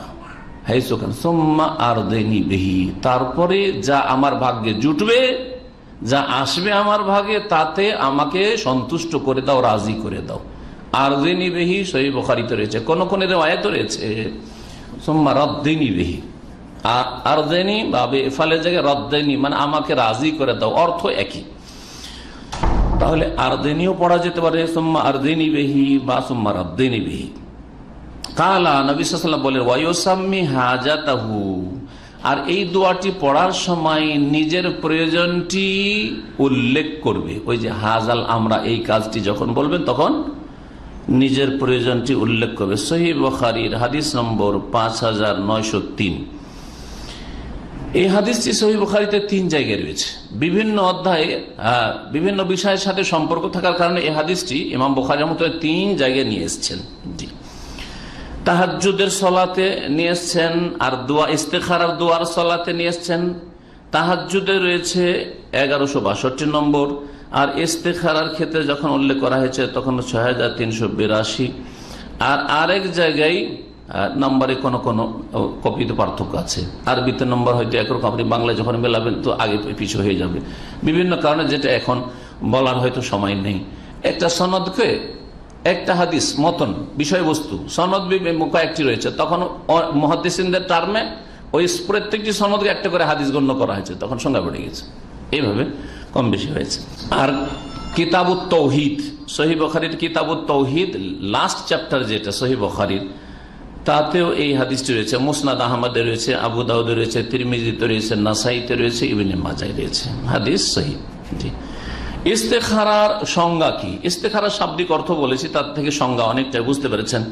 হাইসো কানা সুম্মা আরদিনি বিহি, তারপরে যা আমার ভাগ্যে জুটবে, যা আসবে আমার ভাগে, তাতে আমাকে সন্তুষ্ট করে দাও, রাজি করে দাও। আরদিনি বিহি সহিহ বুখারীতে রয়েছে, কোন কোন রিওয়ায়াতে রয়েছে সুম্মা রাদ্দিনি বিহি। আরদিনি বা বেফালের জায়গায় রাদ্দিনি, মানে আমাকে রাজি করে দাও, অর্থ একই। তাহলে আরদিনিও পড়া যেতে পারে, সুম্মা আরদিনি বিহি বা সুম্মা রাদ্দিনি বিহি। কালা নবী সাল্লাল্লাহু আলাইহি ওয়াসাল্লাম বলেন, ওয়ায়ুসাম্মি হাজাতাহু, আর এই দোয়াটি পড়ার সময় নিজের প্রয়োজনটি উল্লেখ করবে। ওই যে হাজাল, আমরা এই কাজটি যখন বলবেন তখন নিজের প্রয়োজনটি উল্লেখ করবে। সহিহ বুখারীর হাদিস নম্বর 5903। এই হাদিসটি সহিহ বুখারীতে 3 জায়গায় রয়েছে, বিভিন্ন অধ্যায়ে বিভিন্ন বিষয়ের সাথে সম্পর্ক থাকার কারণে এই হাদিসটি ইমাম বুখারী রাহমাতুল্লাহ 3 জায়গায় নিয়ে এসেছেন। জি, তাহাজ্জুদের সলাতে নিয়ে এসছেন, আর দোয়া ইস্তেখারার দোয়ার সলাতে নিয়ে এসছেন। তাহাজ্জুদে রয়েছে 1162 নম্বর, আর ইস্তেখারার ক্ষেত্রে যখন উল্লেখ করা হয়েছে তখন 6382। আর আরেক জায়গায় নম্বরে কোনো কোনো কপিতে পার্থক্য আছে, আরবিতে নম্বর হয়তো একরকম, আপনি বাংলায় যখন মেলাবেন তো আগে পিছু হয়ে যাবে বিভিন্ন কারণে, যেটা এখন বলার হয়তো সময় নেই। একটা সনদকে, একটা হাদিস মতন বিষয়বস্তু, সনদ কয়েকটি রয়েছে, তখন মুহাদ্দিসিনদের টার্মে ওই প্রত্যেকটি সনদকে একটা করে হাদিস গণ্য করা হয়েছে, তখন সংজ্ঞা বেড়ে গেছে, এইভাবে কম বেশি হয়েছে। আর কিতাবুত তাওহীদ, সহিহ বুখারীর কিতাবুত তাওহীদ লাস্ট চ্যাপ্টার যেটা সহিহ বুখারীর, তাতেও এই হাদিসটি রয়েছে। মুসনাদ আহমদে রয়েছে, আবু দাউদে রয়েছে, তিরমিজিতে রয়েছে, নাসাইতে রয়েছে, ইবনে মাজায় রয়েছে, হাদিস সহিহ। জি, ইস্তেখারার সংজ্ঞা কি? ইস্তেখারার শাব্দিক অর্থ বলেছি, তার থেকে সংজ্ঞা অনেকটাই বুঝতে পেরেছেন।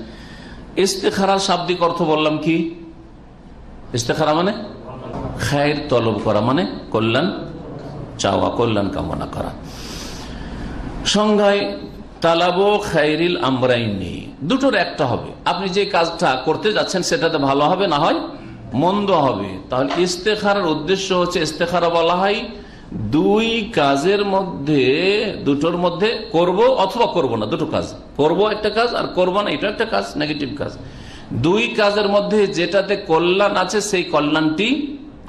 ইস্তেখারার শাব্দিক অর্থ বললাম কি? ইস্তেখারা মানে খায়ের তলব করা, মানে কল্যাণ চাওয়া, কল্যাণ কামনা করা। সংজ্ঞায় তালাবো খায়রিল আমরাইনি, দুটোর একটা হবে। আপনি যে কাজটা করতে যাচ্ছেন সেটাতে ভালো হবে, না হয় মন্দ হবে। তাহলে ইস্তেখারার উদ্দেশ্য হচ্ছে, ইস্তেখারা বলা হয় দুই কাজের মধ্যে, দুটোর মধ্যে করব অথবা করব না, দুটো কাজ, করব একটা কাজ আর করব না এটা একটা কাজ, নেগেটিভ কাজ। দুই কাজের মধ্যে যেটাতে কল্যাণ আছে সেই কল্যাণটি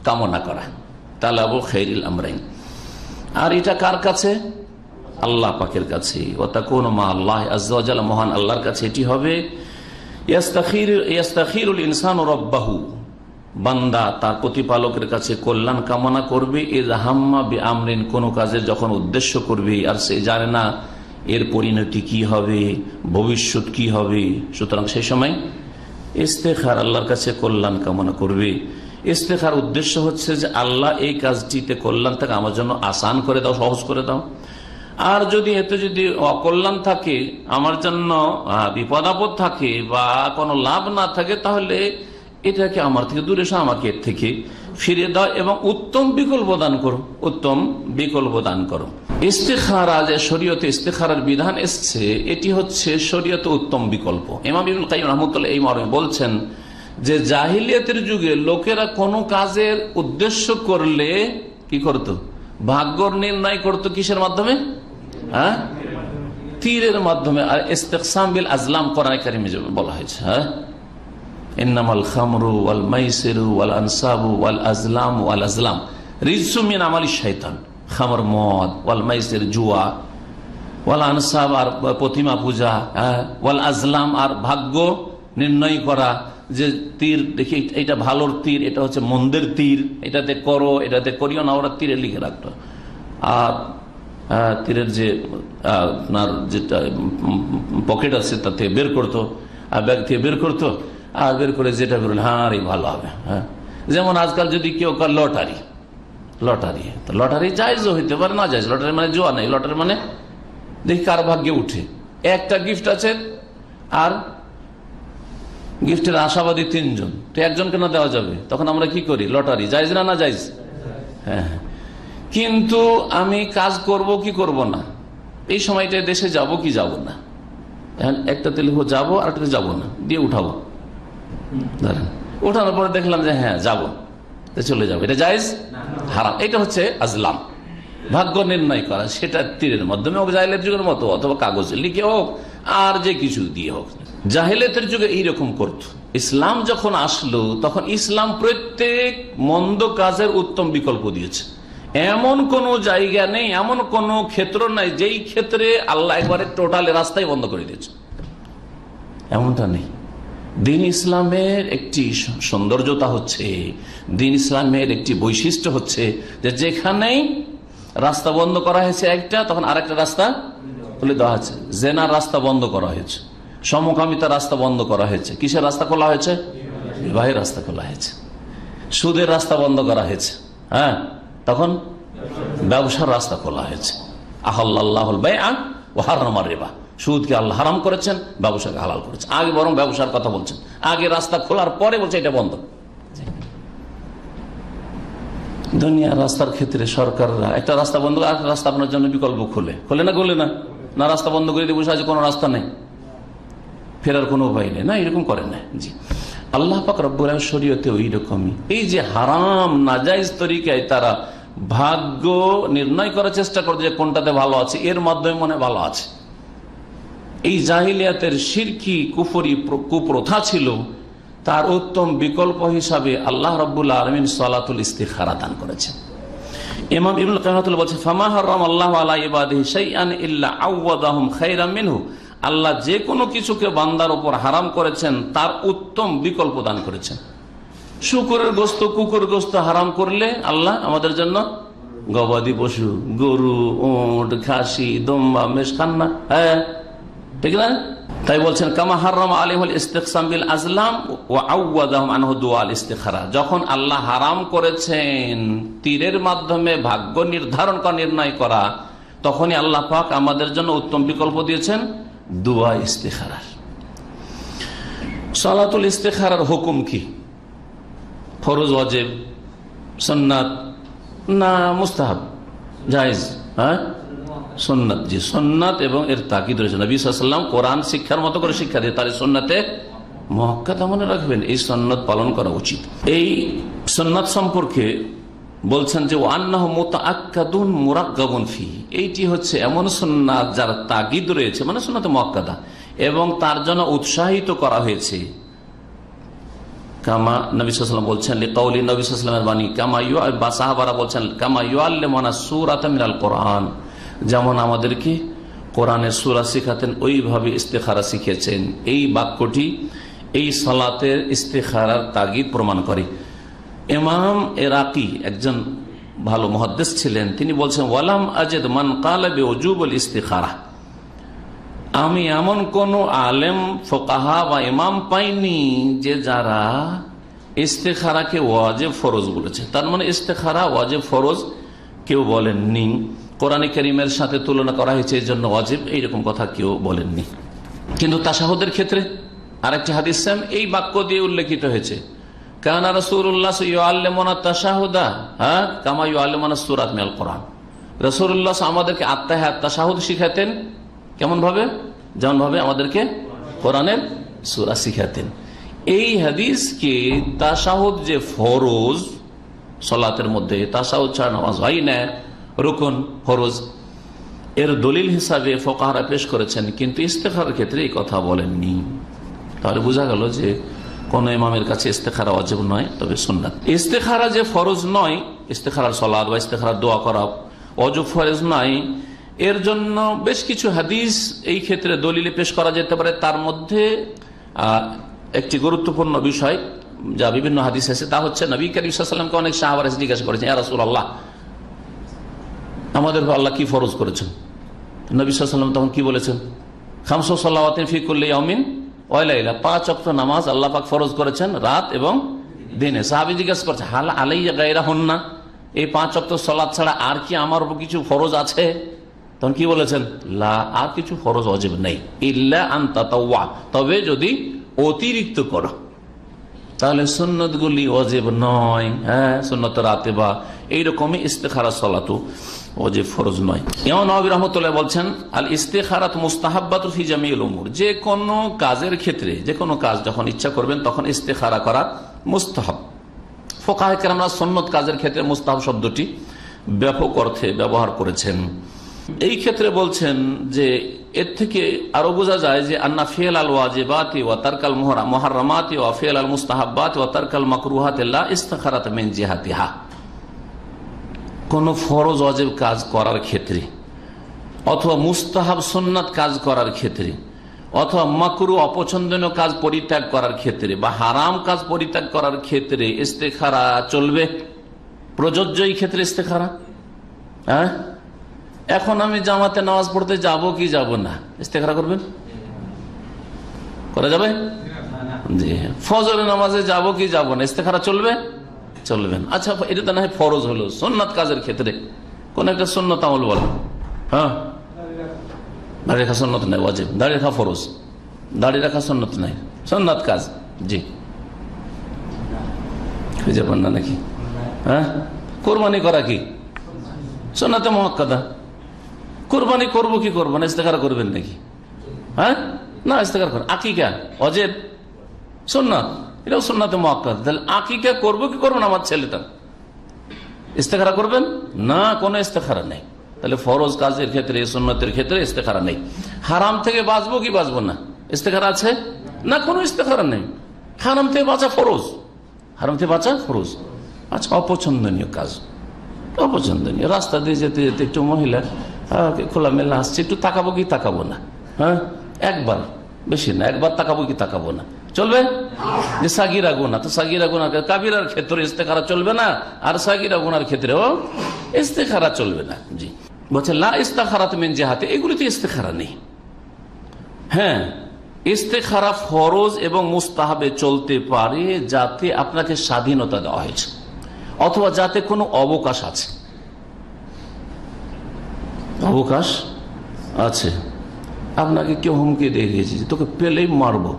কামনা করা, তালাবু খায়রিল আমরাইন। আর এটা কার কাছে? আল্লাহ পাকের কাছে। ওয়াতাকুনু মা আল্লাহ আযজা ওয়া জাল্লা, মহান আল্লাহর কাছে এটি হবে। ইয়াস্তাখিরুল ইনসানু রাব্বাহু, বান্দা তার প্রতিপালকের কাছে কল্যাণ কামনা করবে। ইযা হাম্মা বিআমরিন, কোন কাজের যখন উদ্দেশ্য করবে আর সে জানে না এর পরিণতি কি হবে, ভবিষ্যৎ কি হবে, সুতরাং সেই সময় ইস্তেখার, আল্লাহর কাছে কল্যাণ কামনা করবে। ইস্তেখার উদ্দেশ্য হচ্ছে যে আল্লাহ এই কাজটিতে কল্যাণ থাকে আমার জন্য আসান করে দাও, সহজ করে দাও। আর যদি এতে যদি অকল্যাণ থাকে, আমার জন্য বিপদ আপদ থাকে বা কোনো লাভ না থাকে, তাহলে এটাকে আমার থেকে দূরে এসে আমাকে এর থেকে ফিরে দাও এবং উত্তম বিকল্প দান করো, উত্তম বিকল্প দান করো। ইস্তেখারা, যে শরীয়তে ইস্তেখারার বিধান এসছে, এটি হচ্ছে শরীয়তে উত্তম বিকল্প। ইমাম ইবনে কাইয়িম রাহমাতুল্লাহ এই মর্মে বলছেন যে জাহিলিয়াতের যুগে লোকেরা কোনো কাজের উদ্দেশ্য করলে কি করত? ভাগ্য নির্ণয় করত কিসের মাধ্যমে? তীরের মাধ্যমে। আর ইস্তিকসাম বিল আজলাম কোরআনে কারিমে বলা হয়েছে, ইন্নামাল খামরু ওয়াল মাইসিরু ওয়াল আনসাবু ওয়াল আজলাম ওয়াল আজলাম রিজসুম মিন আমালিশ শাইতান। খামর মদ, ওয়াল মাইসির জুয়া, ওয়াল আনসাব আর প্রতিমা পূজা, ওয়াল আজলাম আর ভাগ্য নির্ণয় করা, যে তীর দেখি এটা ভালোর তীর, এটা হচ্ছে মন্দের তীর, এটাতে করো এটাতে করিও না, ওরা তীরে লিখে রাখতো। আর তীরের যে আপনার যেটা পকেট আছে তাতে বের করতো, আর ব্যাগ থেকে বের করতো, আর বের করে যেটা বেরোলে হ্যাঁ এই ভালো হবে। যেমন আজকাল যদি কেউ লটারি লটারি। তো লটারি জায়েজও হইতে পারে, না জায়েজ। লটারি মানে জুয়া নেই, লটারি মানে দেখি কার ভাগ্যে উঠে। একটা গিফট আছে আর গিফটের আশাবাদী 3 জন, তো একজনকে না দেওয়া যাবে, তখন আমরা কি করি? লটারি। জায়েজ না? না জায়েজ? হ্যাঁ। কিন্তু আমি কাজ করব কি করব না, এই সময়টায় দেশে যাব কি যাব না, একটা তেলে যাবো আর একটা যাবো না, দিয়ে উঠাবো, ধরেন উঠানোর পরে দেখলাম যে হ্যাঁ যাবো, চলে যাবো, এটা জায়েজ? হারাম। এটা হচ্ছে আজলাম, ভাগ্য নির্ণয় করা। সেটা তীরের মাধ্যমে হোক, জাহেলের যুগের মতো, অথবা কাগজে লিখে হোক, আর যে কিছু দিয়ে হোক। জাহেলিয়াতের যুগে এইরকম করত। ইসলাম যখন আসলো তখন ইসলাম প্রত্যেক মন্দ কাজের উত্তম বিকল্প দিয়েছে। এমন কোন জায়গা নেই, এমন কোন ক্ষেত্র নাই যেই ক্ষেত্রে আল্লাহ একবারে টোটাল রাস্তাই বন্ধ করে দিয়েছে, এমনটা নেই। দিন ইসলামের একটি সৌন্দর্যতা হচ্ছে, দিন ইসলামের একটি বৈশিষ্ট্য হচ্ছে যে যেখানেই রাস্তা বন্ধ করা হয়েছে একটা, তখন আরেকটা রাস্তা খুলে দেওয়া হয়েছে। জেনার রাস্তা বন্ধ করা হয়েছে, সমকামিতার রাস্তা বন্ধ করা হয়েছে। কিসের রাস্তা খোলা হয়েছে? বিবাহের রাস্তা খোলা হয়েছে। সুদের রাস্তা বন্ধ করা হয়েছে, হ্যাঁ, তখন ব্যবসার রাস্তা খোলা হয়েছে। আহাল্লাহুল বাইআ ওয়া হারামার রিবা, সুদকে আল্লাহ হারাম করেছেন, ব্যবসাকে হালাল করেছেন। আগে বরং ব্যবসার কথা বলছেন, আগে রাস্তা খোলার পরে বলছে এটা বন্ধ। দুনিয়ার রাস্তার ক্ষেত্রে সরকাররা একটা রাস্তা বন্ধ করে আরেকটা রাস্তা আপনার জন্য বিকল্প খোলে না? খোলে না? না, রাস্তা বন্ধ করে দিয়ে বসে আছে, কোনো রাস্তা নেই, ফেরার কোনো উপায় নেই, না, এরকম করে না। জি, আল্লাহ পাক রব্বুল আলামিন শরীয়তে ওই রকমই এই যে হারাম নাজায়েজ তরিকায় তারা ভাগ্য নির্ণয় করার চেষ্টা করছে যে কোনটাতে ভালো আছে, এর মাধ্যমে মনে ভালো আছে। এই জাহিলিয়াতের শিরকি কুফরি কুপ্রথা ছিল, তার উত্তম বিকল্প হিসাবে আল্লাহ রাব্বুল আলামিন সালাতুল ইস্তিখারা দান করেছেন। ইমাম ইবনুল কাইয়িম বলেছেন, ফামা হারাম আল্লাহু আলা ইবাদিহি শাইআন ইল্লা আওয়াদাহুম খায়রাম মিনহু, আল্লাহ যে কোনো কিছুকে বান্দার উপর হারাম করেছেন তার উত্তম বিকল্প দান করেছেন। শুকরের গোস্ত, কুকুরের গোস্ত হারাম করলে আল্লাহ আমাদের জন্য গবাদি পশু, গরু, উট, খাসি, দম্বা, মেষ খান না, হ্যাঁ ঠিক না? তাই বলছেন কামা হারাম আলাইহিল ইস্তিকসাম বিল আজলাম ওয়া আওয়াদাহুম আনহু দুআল ইস্তিখারা, যখন আল্লাহ হারাম করেছেন তীরের মাধ্যমে ভাগ্য নির্ধারণ করা, নির্ণয় করা, তখনই আল্লাহ পাক আমাদের জন্য উত্তম বিকল্প দিয়েছেন দুআ ইস্তিখারার। সালাতুল ইস্তিখারার হুকুম কি? ফরজ, ওয়াজিব, সুন্নাত না মুস্তাহাব, জায়েজ? হ্যাঁ, সুন্নাত। জি, সুন্নাত, এবং এর তাকিদ রয়েছে। নবী সাল্লাল্লাহু আলাইহি ওয়াসাল্লাম কোরআন শিক্ষার মতো করে শিক্ষা দিয়ে তার সুন্নাতে মুআক্কাদা মনে রাখবেন, এই সুন্নাত পালন করা উচিত। এই সুন্নাত সম্পর্কে বলছেন যে আন্নাহু মুতাআক্কাদুন মুরাক্কাবুন ফি, এইটি হচ্ছে এমন সুন্নাত যার তাকিদ রয়েছে, মানে সুন্নাতে মুআক্কাদা, এবং তার জন্য উৎসাহিত করা হয়েছে। কামা নবী সাল্লাল্লাহু আলাইহি ওয়াসাল্লাম বলছেন, লিকাউলি নবী সাল্লাল্লাহু আলাইহি ওয়াসাল্লামের বাণী, কামা বা সাহাবারা বলছেন, কামা ইউআল্লিমুনা সূরাতা মিনাল কোরআন, যেমন আমাদেরকে কোরআনের সূরা শিখাতেন ওইভাবে ইস্তিখারা শিখিয়েছেন। এই বাক্যটি এই সালাতের ইস্তিখারার তাগিদ প্রমাণ করে। ইমাম ইরাকি একজন ভালো মুহাদ্দিস ছিলেন, তিনি বলছেন, ওয়ালাম আজিদ মান ক্বালা বিউজুবুল ইস্তিখারা, আমি এমন কোন আলেম, ফুকাহা বা ইমাম পাইনি যে যারা ইস্তিখারাকে ওয়াজিব ফরজ বলেছে। তার মানে ইস্তিখারা ওয়াজিব ফরজ কেউ বলেননি। কোরআনে কারীমের সাথে তুলনা করা হয়েছে এই জন্য ওয়াজিব, এইরকম কথা কেউ বলেননি। কিন্তু তাশাহুদের ক্ষেত্রে আরেকটি হাদিস এই বাক্য দিয়ে উল্লেখিত হয়েছে, কানা রাসূলুল্লাহ ইউআল্লিমুনা তাশাহুদা কামা ইউআল্লিমুনা সূরাত মিনাল কোরআন, রাসূলুল্লাহ আমাদেরকে আত্তাহিয়াত তাশাহুদ শিখাতেন কেমন ভাবে? যেমন ভাবে আমাদেরকে কোরআনের সূরা শিখাতেন। এই হাদিসকে তাশাহুদ যে ফরজ সালাতের মধ্যে, তাশাহুদ ছাড়া নামাজ হয় না, রুকন ফরজ, এর দলিল হিসাবে ফুকাহারা পেশ করেছেন, কিন্তু ইস্তিখারার ক্ষেত্রে এই কথা বলেননি। তাহলে বোঝা গেল যে কোন ইমামের কাছে ইস্তিখারা ওয়াজিব নয়, তবে সুন্নাত। ইস্তিখারা যে ফরজ নয়, ইস্তিখারার সালাত বা ইস্তিখারার দোয়া করা ওয়াজিব ফরজ নয়, এর জন্য বেশ কিছু হাদিস এই ক্ষেত্রে দলিলে পেশ করা যেতে পারে। তার মধ্যে একটি গুরুত্বপূর্ণ বিষয় যা বিভিন্ন হাদিস আছে, তা হচ্ছে নবী করিম সাল্লাল্লাহু আলাইহি ওয়াসাল্লামকে অনেক সাহাবারা জিজ্ঞাসা করেছেন, ইয়া রাসূলুল্লাহ, আমাদের আল্লাহ কি ফরজ করেছেন? নবী সাল্লাল্লাহু আলাইহি ওয়াসাল্লাম তখন কি বলেছেন? খামসু সালাওয়াতিন ফি কুল্লি ইয়াউমিন ওয়া লাইলা, 5 ওয়াক্ত নামাজ আল্লাহ পাক ফরজ করেছেন রাত এবং দিনে। সাহাবী জিজ্ঞাসা করছে, হাল আলাইয়া গায়রাহুন্না, এই 5 ওয়াক্ত সালাত ছাড়া আর কি আমার উপর কিছু ফরজ আছে? তখন কি বলেছেন? লা, আর কিছু ফরজ ওয়াজিব নেই, ইল্লা আন তাতাওয়া, তবে যদি অতিরিক্ত করো তাহলে সুন্নত গুলি ওয়াজিব নয়। হ্যাঁ, সুন্নত রাতেবা এইরকমই ইস্তেখারা সালাতও ওয়াজিব, ফরজ নয়। ইমাম নববী রাহমাতুল্লাহ বলছেন, আল ইস্তেখারাত মুস্তাহাব্বাতু ফি জামিল উমুর, যে কোনো কাজের ক্ষেত্রে, যে কোনো কাজ যখন ইচ্ছা করবেন তখন ইস্তেখারা করা মুস্তাহাব। ফুকাহা কেরামরা সুন্নত কাজের ক্ষেত্রে মুস্তাহাব শব্দটি ব্যাপক অর্থে ব্যবহার করেছেন। এই ক্ষেত্রে বলছেন যে এর থেকে আরো বোঝা যায় যে আন্না ফি'ল আল ওয়াজিবাতি ওয়া তারকাল মুহাররামাতি ওয়া ফি'ল আল মুস্তাহাব্বাতি ওয়া তারকাল মাকরুহাতি লা ইস্তিখারাত মিন জিহাতিহা, কোন ফরজ ওয়াজিব কাজ করার ক্ষেত্রে অথবা মুস্তাহাব সুন্নাত কাজ করার ক্ষেত্রে অথবা মাকরু অপছন্দনীয় কাজ পরিত্যাগ করার ক্ষেত্রে বা হারাম কাজ পরিত্যাগ করার ক্ষেত্রে ইস্তেখারা চলবে, প্রযোজ্য এই ক্ষেত্রে ইস্তেখারা। হ্যাঁ, এখন আমি জামাতে নামাজ পড়তে যাব কি যাব না, ইস্তেখারা করবেন? করা যাবে? জি। ফজরের নামাজে যাব কি যাব না, ইস্তেখারা চলবে? চলবেন। আচ্ছা, এটা তো না হয় ফরজ হলো। সুন্নাত কাজের ক্ষেত্রে কোন একটা সুন্নত আমল বলো। হ্যাঁ, দাড়ি রাখা সুন্নত নাই, ওয়াজিব। দাড়ি রাখা ফরজ, দাড়ি রাখা সুন্নত নাই, সুন্নাত কাজ। জি, খুঁজে পান না নাকি? হ্যাঁ, কোরবানি করা কি সুন্নাতে মুআক্কাদা। কোরবানি করবো কি করবো না, ইস্তেখারা করবেন নাকি? হ্যাঁ, না, ইস্তেখারা করেন। আকিকা ওয়াজিব, সুন্নাত, এটাও সুন্নাতে মুআক্কাদা। তাহলে আকিকা করবো কি করবো না আমার ছেলেটা, ইস্তেখারা করবেন না? কোনো ইস্তেখারা নেই। তাহলে ফরজ কাজের ক্ষেত্রে, সুন্নতের ক্ষেত্রে ইস্তেখারা নেই। হারাম থেকে বাঁচবো কি বাঁচবো না, ইস্তেখারা আছে না? কোনো ইস্তেখারা নেই। হারাম থেকে বাঁচা ফরজ, হারাম থেকে বাঁচা ফরজ। আচ্ছা, অপছন্দনীয় কাজ, অপছন্দনীয়, রাস্তা দিয়ে যেতে যেতে একটু মহিলা খোলামেলা আসছে, একটু তাকাবো কি তাকাবো না? হ্যাঁ, একবার, বেশি না, একবার তাকাবো কি তাকাবো না, চলবে? যে সাগিরা গুনাহ, তো সাগিরা গুনাহ, কাবিরার ক্ষেত্রে ইস্তেখারা চলবে না, আর সাগিরা গুনার ক্ষেত্রেও ইস্তেখারা চলবে না। জি, বলছে লা ইস্তেখারাত মিন জিহাতি, এগুলিতে ইস্তেখারা নেই। হ্যাঁ, ইস্তেখারা ফরজ এবং মুস্তাহাবে চলতে পারে যাতে আপনাকে স্বাধীনতা দেওয়া হয়েছে অথবা যাতে কোনো অবকাশ আছে, অবকাশ আছে। আপনাকে কেউ হুমকি দিয়ে গিয়েছে যে তোকে পেলেই মারবো,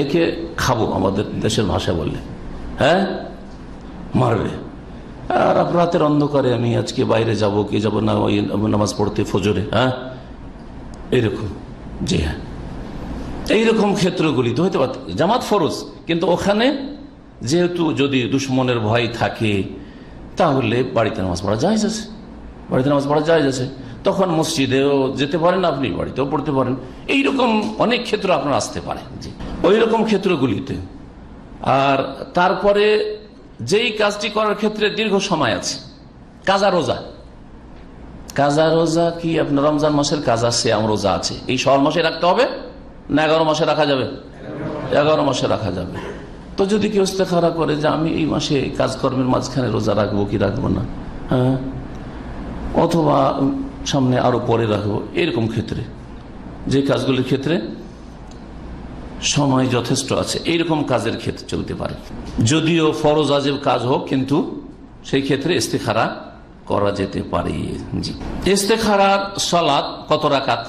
একে খাবো, আমাদের দেশের ভাষা বললে, হ্যাঁ, মারবে। আর রাতের অন্ধকারে আমি আজকে বাইরে যাব কি যাব না, ওই নামাজ পড়তে ফজরে, হ্যাঁ, এরকম। জি হ্যাঁ, এইরকম ক্ষেত্রগুলি তো হইতে পারে। জামাত ফরজ, কিন্তু ওখানে যেহেতু যদি দুশ্মনের ভয় থাকে তাহলে বাড়িতে নামাজ পড়া জায়েজ আছে, বাড়িতে নামাজ পড়া জায়েজ আছে। তখন মসজিদেও যেতে পারেন, আপনি বাড়িতেও পড়তে পারেন। এইরকম অনেক ক্ষেত্র আপনার আসতে পারে। জি, ওই রকম ক্ষেত্রগুলিতে। আর তারপরে যেই কাজটি করার ক্ষেত্রে দীর্ঘ সময় আছে, কাজা রোজা, কাজা রোজা কি আপনার রমজান মাসের কাজা সিয়াম রোজা আছে, এই সব মাসে রাখতে হবে না 11 মাসে রাখা যাবে? 11 মাসে রাখা যাবে। তো যদি কেউ ইস্তেখারা করে যে আমি এই মাসে কাজকর্মের মাঝখানে রোজা রাখবো কি রাখবো না, হ্যাঁ, অথবা সামনে আরো পরে রাখবো, এরকম ক্ষেত্রে, যে কাজগুলির ক্ষেত্রে সময় যথেষ্ট আছে, এইরকম কাজের ক্ষেত্রে চলতে পারে। যদিও ফরজ ওয়াজিব কাজ হোক, কিন্তু সেই ক্ষেত্রে ইস্তেখারা করা যেতে পারে। জি, ইস্তেখারার সালাত কত রাকাত?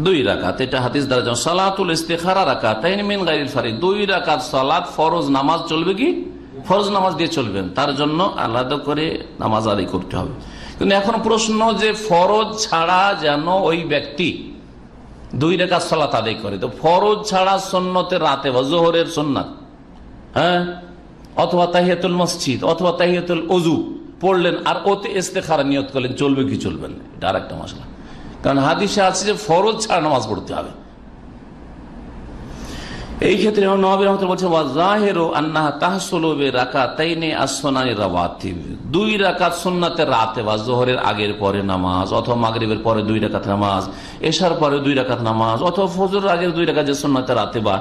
2 রাকাত। এটা হাদিস দ্বারা যেমন সালাতুল ইস্তেখারা রাকাতাইন মিন গায়রিল ফারিদ, 2 রাকাত সালাত, ফরজ নামাজ চলবে কি? ফরজ নামাজ দিয়ে চলবেন, তার জন্য আলাদা করে নামাজ আদায় করতে হবে। কিন্তু এখন প্রশ্ন যে ফরজ ছাড়া যেন ওই ব্যক্তি 2 রাকাত সালাত আদায় করে, তো ফরজ ছাড়া সুন্নতের রাতে বা যোহরের সুন্নাত, হ্যাঁ, অথবা তাহিয়াতুল মসজিদ অথবা তাহিয়াতুল ওযু পড়লেন আর ওতে ইস্তেখারা নিয়ত করলেন, চলবে কি চলবে না? এটা আরেকটা মাসলা। কারণ হাদিসে আছে যে ফরজ ছাড়া নামাজ পড়তে হবে। এই ক্ষেত্রে নবী রাহমাতুল্লাহ বলছেন ওয়া যাহিরু আন্নাহা তাহসুলু বিরাকাতাইনি as-সুনানি রাওয়াতিব, 2 রাকাত সুন্নাতের রাতে বা যোহরের আগের পরে নামাজ, অথবা মাগরিবের পরে 2 রাকাত নামাজ, এশার পরে 2 রাকাত নামাজ, অথবা ফজরের আগের 2 রাকাত যে সুন্নাতের রাতে বা,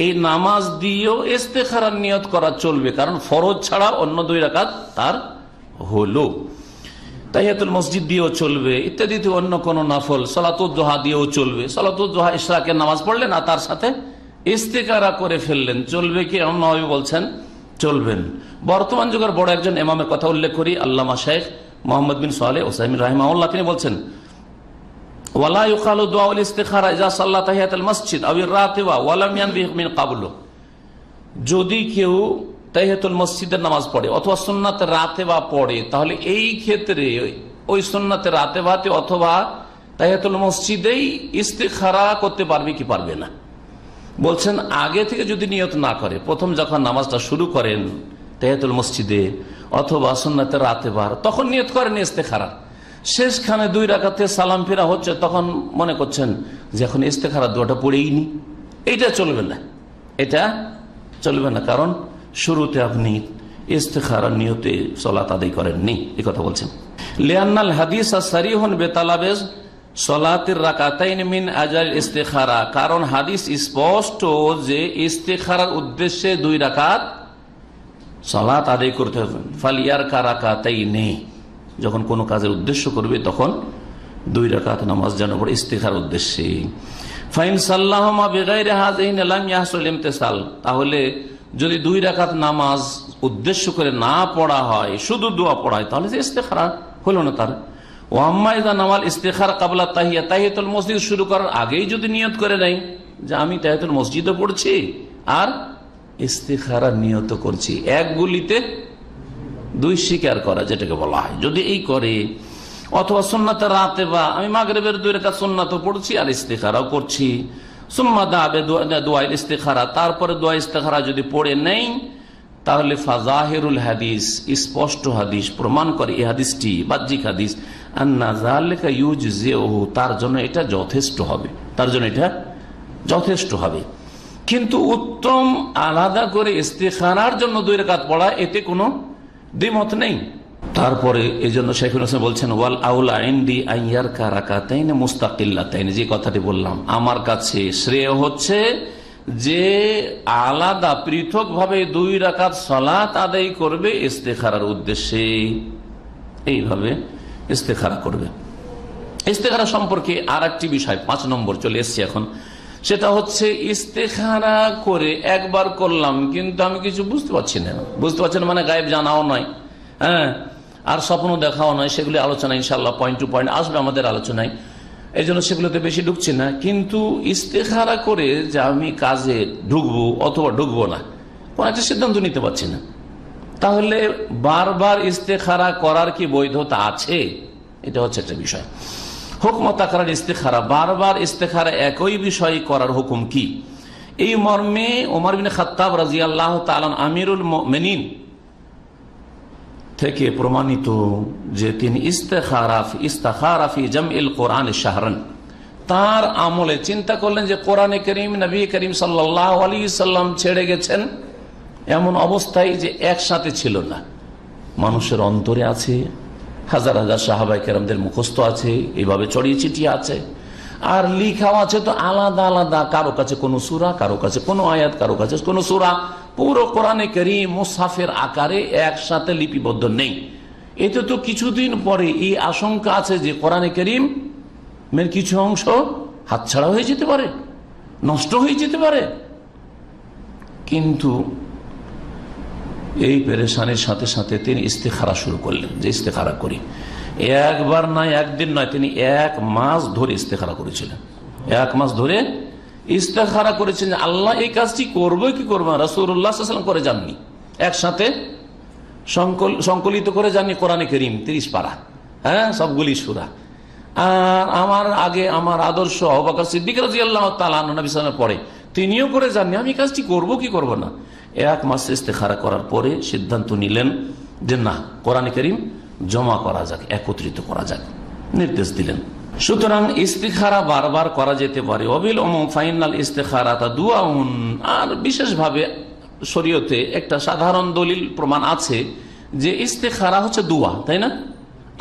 এই নামাজ দিয়েও ইস্তেখারার নিয়ত করা চলবে, কারণ ফরজ ছাড়া অন্য 2 রাকাত তার হলো। তাহিয়াতুল মসজিদ দিয়েও চলবে, ইত্যাদিতে অন্য কোন নফল, সালাতুদ দুহা দিয়েও চলবে। সালাতুদ দুহা ইশরাকের নামাজ পড়লেন আর তার সাথে ইস্তেখারা করে ফেললেন, চলবে কি? নবী বলছেন চলবেন। বর্তমান যুগের বড় একজন ইমামের কথা উল্লেখ করি, আল্লামা শেখ মোহাম্মদ বিন সালেহ উসাইমিন রাহিমাহুল্লাহ, তিনি বলছেন ওয়ালা ইউকালু দুআউল ইস্তিখারা ইযা সাল্লা তাহিয়াতুল মসজিদ আও রাতিবা ওয়া লাম ইয়ানবিহ মিন ক্বাবলু, যদি কেউ তাহিয়াতুল মসজিদের নামাজ পড়ে অথবা সুন্নাতে রাতেবা পড়ে, তাহলে এই ক্ষেত্রে ওই সুন্নাতে রাতেবাতে অথবা তাহিয়াতুল মসজিদেই ইস্তিখারা করতে পারবে কি পারবে না। বলছেন আগে থেকে যদি নিয়ত না করে, প্রথম যখন নামাজটা শুরু করেন তাহিয়াতুল মসজিদে অথবা সুন্নাতে রাতেবার, তখন নিয়ত করেন ইস্তিখারা, শেষখানে 2 রাকাতে সালাম ফেরা হচ্ছে, তখন মনে করছেন যে এখন ইস্তিখারা দোয়াটা পড়েই নি, এটা চলবে না, এটা চলবে না, কারণ শুরুতে আপনি ইস্তিখারা নিয়তে সালাত আদায় করেননি, এই কথা বলছেন। লিআন্নাল হাদিস সারিহুন বিতালাবিজ সালাতির রাকাতাইন মিন আজল ইস্তিখারা, কারণ হাদিস স্পষ্ট যে ইস্তিখারার উদ্দেশ্যে 2 রাকাত সালাত আদায় করতে হবে। ফালিয়ারকা রাকাতাইনি, যখন কোনো কাজের উদ্দেশ্য করবে তখন 2 রাকাত নামাজ যেন পড়ে ইস্তিখারার উদ্দেশ্যে। ফাইন সাল্লাহুমা বিগাইরি হাযাইন লাম ইয়াহসুল ইমতিসাল, তাহলে যদি 2 রাকাত নামাজ উদ্দেশ্য করে না পড়া হয়, শুধু দোয়া পড়া হয়, তাহলে ইস্তিখারা হলো না তার। ওয়াম্মা ইযা নামাল ইস্তিখারা ক্বাবলা তাহিয়া, তাহিয়াতুল মসজিদ শুরু করার আগেই যদি নিয়ত করে নেয় যে আমি তাহিয়াতুল মসজিদে পড়ছি আর ইস্তিখারা নিয়ত করছি, এক গুলিতে 2 শিকার করা যেটাকে বলা হয়, যদি এই করে, অথবা সুন্নাতে রাতেবা, আমি মাগরিবের 2 রাকাত সুন্নাতও পড়ছি আর ইস্তিখারাও করছি, সুম্মা দাবে দোয়া ইস্তিখারা, তারপরে দোয়া ইস্তিখারা যদি পড়ে নেই, তাহলে ফাজাহিরুল হাদিস, স্পষ্ট হাদিস প্রমাণ করে, এই হাদিসটি বাহ্যিক হাদিস, আন্না যালিকা ইউজজিউহু, তার জন্য এটা যথেষ্ট হবে, তার জন্য এটা যথেষ্ট হবে। কিন্তু উত্তম আলাদা করে ইস্তিখারার জন্য 2 রাকাত পড়া, এতে কোনো দ্বিমত নেই। তারপরে এই জন্য শাইখুল হাসান বলছেন ওয়াল আউলা ইনদি আইয়ারকা রাকাতাইন মুস্তাকিল্লাতাইন, যে কথাটি বললাম, আমার কাছে শ্রেয় হচ্ছে যে আলাদা পৃথকভাবে 2 রাকাত সালাত আদায় করবে ইস্তিখারার উদ্দেশ্যে, এইভাবে ইস্তিখারা করবে। ইস্তিখারা সম্পর্কে আর একটি বিষয় 5 নম্বর চলে এসছে এখন, সেটা হচ্ছে ইস্তিখারা করে একবার করলাম কিন্তু আমি কিছু বুঝতে পারছি না, মানে গায়েব জানাও নয়, হ্যাঁ, আর স্বপ্ন দেখাও নয়, সেগুলি আলোচনা ইনশাআল্লাহ পয়েন্ট টু পয়েন্ট আসবে আমাদের আলোচনায়, এই জন্য সেগুলোতে বেশি ঢুকছি না। কিন্তু ইস্তিখারা করে যে আমি কাজে ঢুকবো অথবা ঢুকবো না, কোন একটা সিদ্ধান্ত নিতে পারছি না, তাহলে বারবার ইস্তিখারা করার কি বৈধতা আছে? এটা হচ্ছে একটা বিষয়। হুকম তাকরার ইস্তিখারা, বারবার ইস্তিখারা একই বিষয় করার হুকুম কি? এই মর্মে ওমর বিন খাত্তাব রাদিয়াল্লাহু তাআলা আমিরুল মুমিনিন থেকে প্রমাণিত যে তিনি ইস্তিখারা ফি জামইল কোরআন শাহরান, তার আমলে চিন্তা করলেন যে কোরআনে কারীম নবী করিম সাল্লাল্লাহু আলাইহি সাল্লাম ছেড়ে গেছেন এমন অবস্থায় যে একসাথে ছিল না, মানুষের অন্তরে আছে, হাজার হাজার সাহাবায়ে কেরামদের মুখস্থ আছে, এইভাবে ছড়িয়ে ছিটিয়ে আছে, আর লিখাও আছে তো আলাদা আলাদা, কারো কাছে কোনো সূরা, কারো কাছে কোনো আয়াত, কারো কাছে কোনো সূরা, পুরো কোরআনে কারীম মুসহাফের আকারে একসাথে লিপিবদ্ধ নেই। এতে তো কিছুদিন পরে এই আশঙ্কা আছে যে কোরআনে কারীম এর কিছু অংশ হাতছাড়া হয়ে যেতে পারে, নষ্ট হয়ে যেতে পারে। কিন্তু এই পেরেশানির সাথে সাথে তিনি ইস্তিখারা শুরু করলেন, যে ইস্তিখারা করি। একবার নয়, একদিন নয়, তিনি 1 মাস ধরে ইস্তিখারা করেছিলেন, 1 মাস ধরে ইস্তিখারা করেছেন যে আল্লাহ এই কাজটি করবো কি করবো না। রাসূলুল্লাহ সাল্লাল্লাহু আলাইহি ওয়াসাল্লাম করে যাননি, একসাথে সংকলিত করে যাননি কোরআনে কারীম 30 পারা, হ্যাঁ, সবগুলি সূরা। আর আমার আগে আমার আদর্শ আবু বকর সিদ্দিক রাদিয়াল্লাহু তাআলা আনহু নবী সাল্লাল্লাহু আলাইহি ওয়াসাল্লামের পরে তিনিও করে যাননি, আমি কাজটি করবো কি করবো না। 1 মাস ইস্তিখারা করার পরে সিদ্ধান্ত নিলেন যে না, কোরআনে কারীম জমা করা যাক, একত্রিত করা যাক, নির্দেশ দিলেন। সুতরাং ইস্তিখারা বারবার করা যেতে পারে। অবিল উমুম ফাইনাল ইস্তিখারাতা দুআউন, আর বিশেষভাবে শরীয়তে একটা সাধারণ দলিল প্রমাণ আছে যে ইস্তিখারা হচ্ছে দোয়া, তাই না?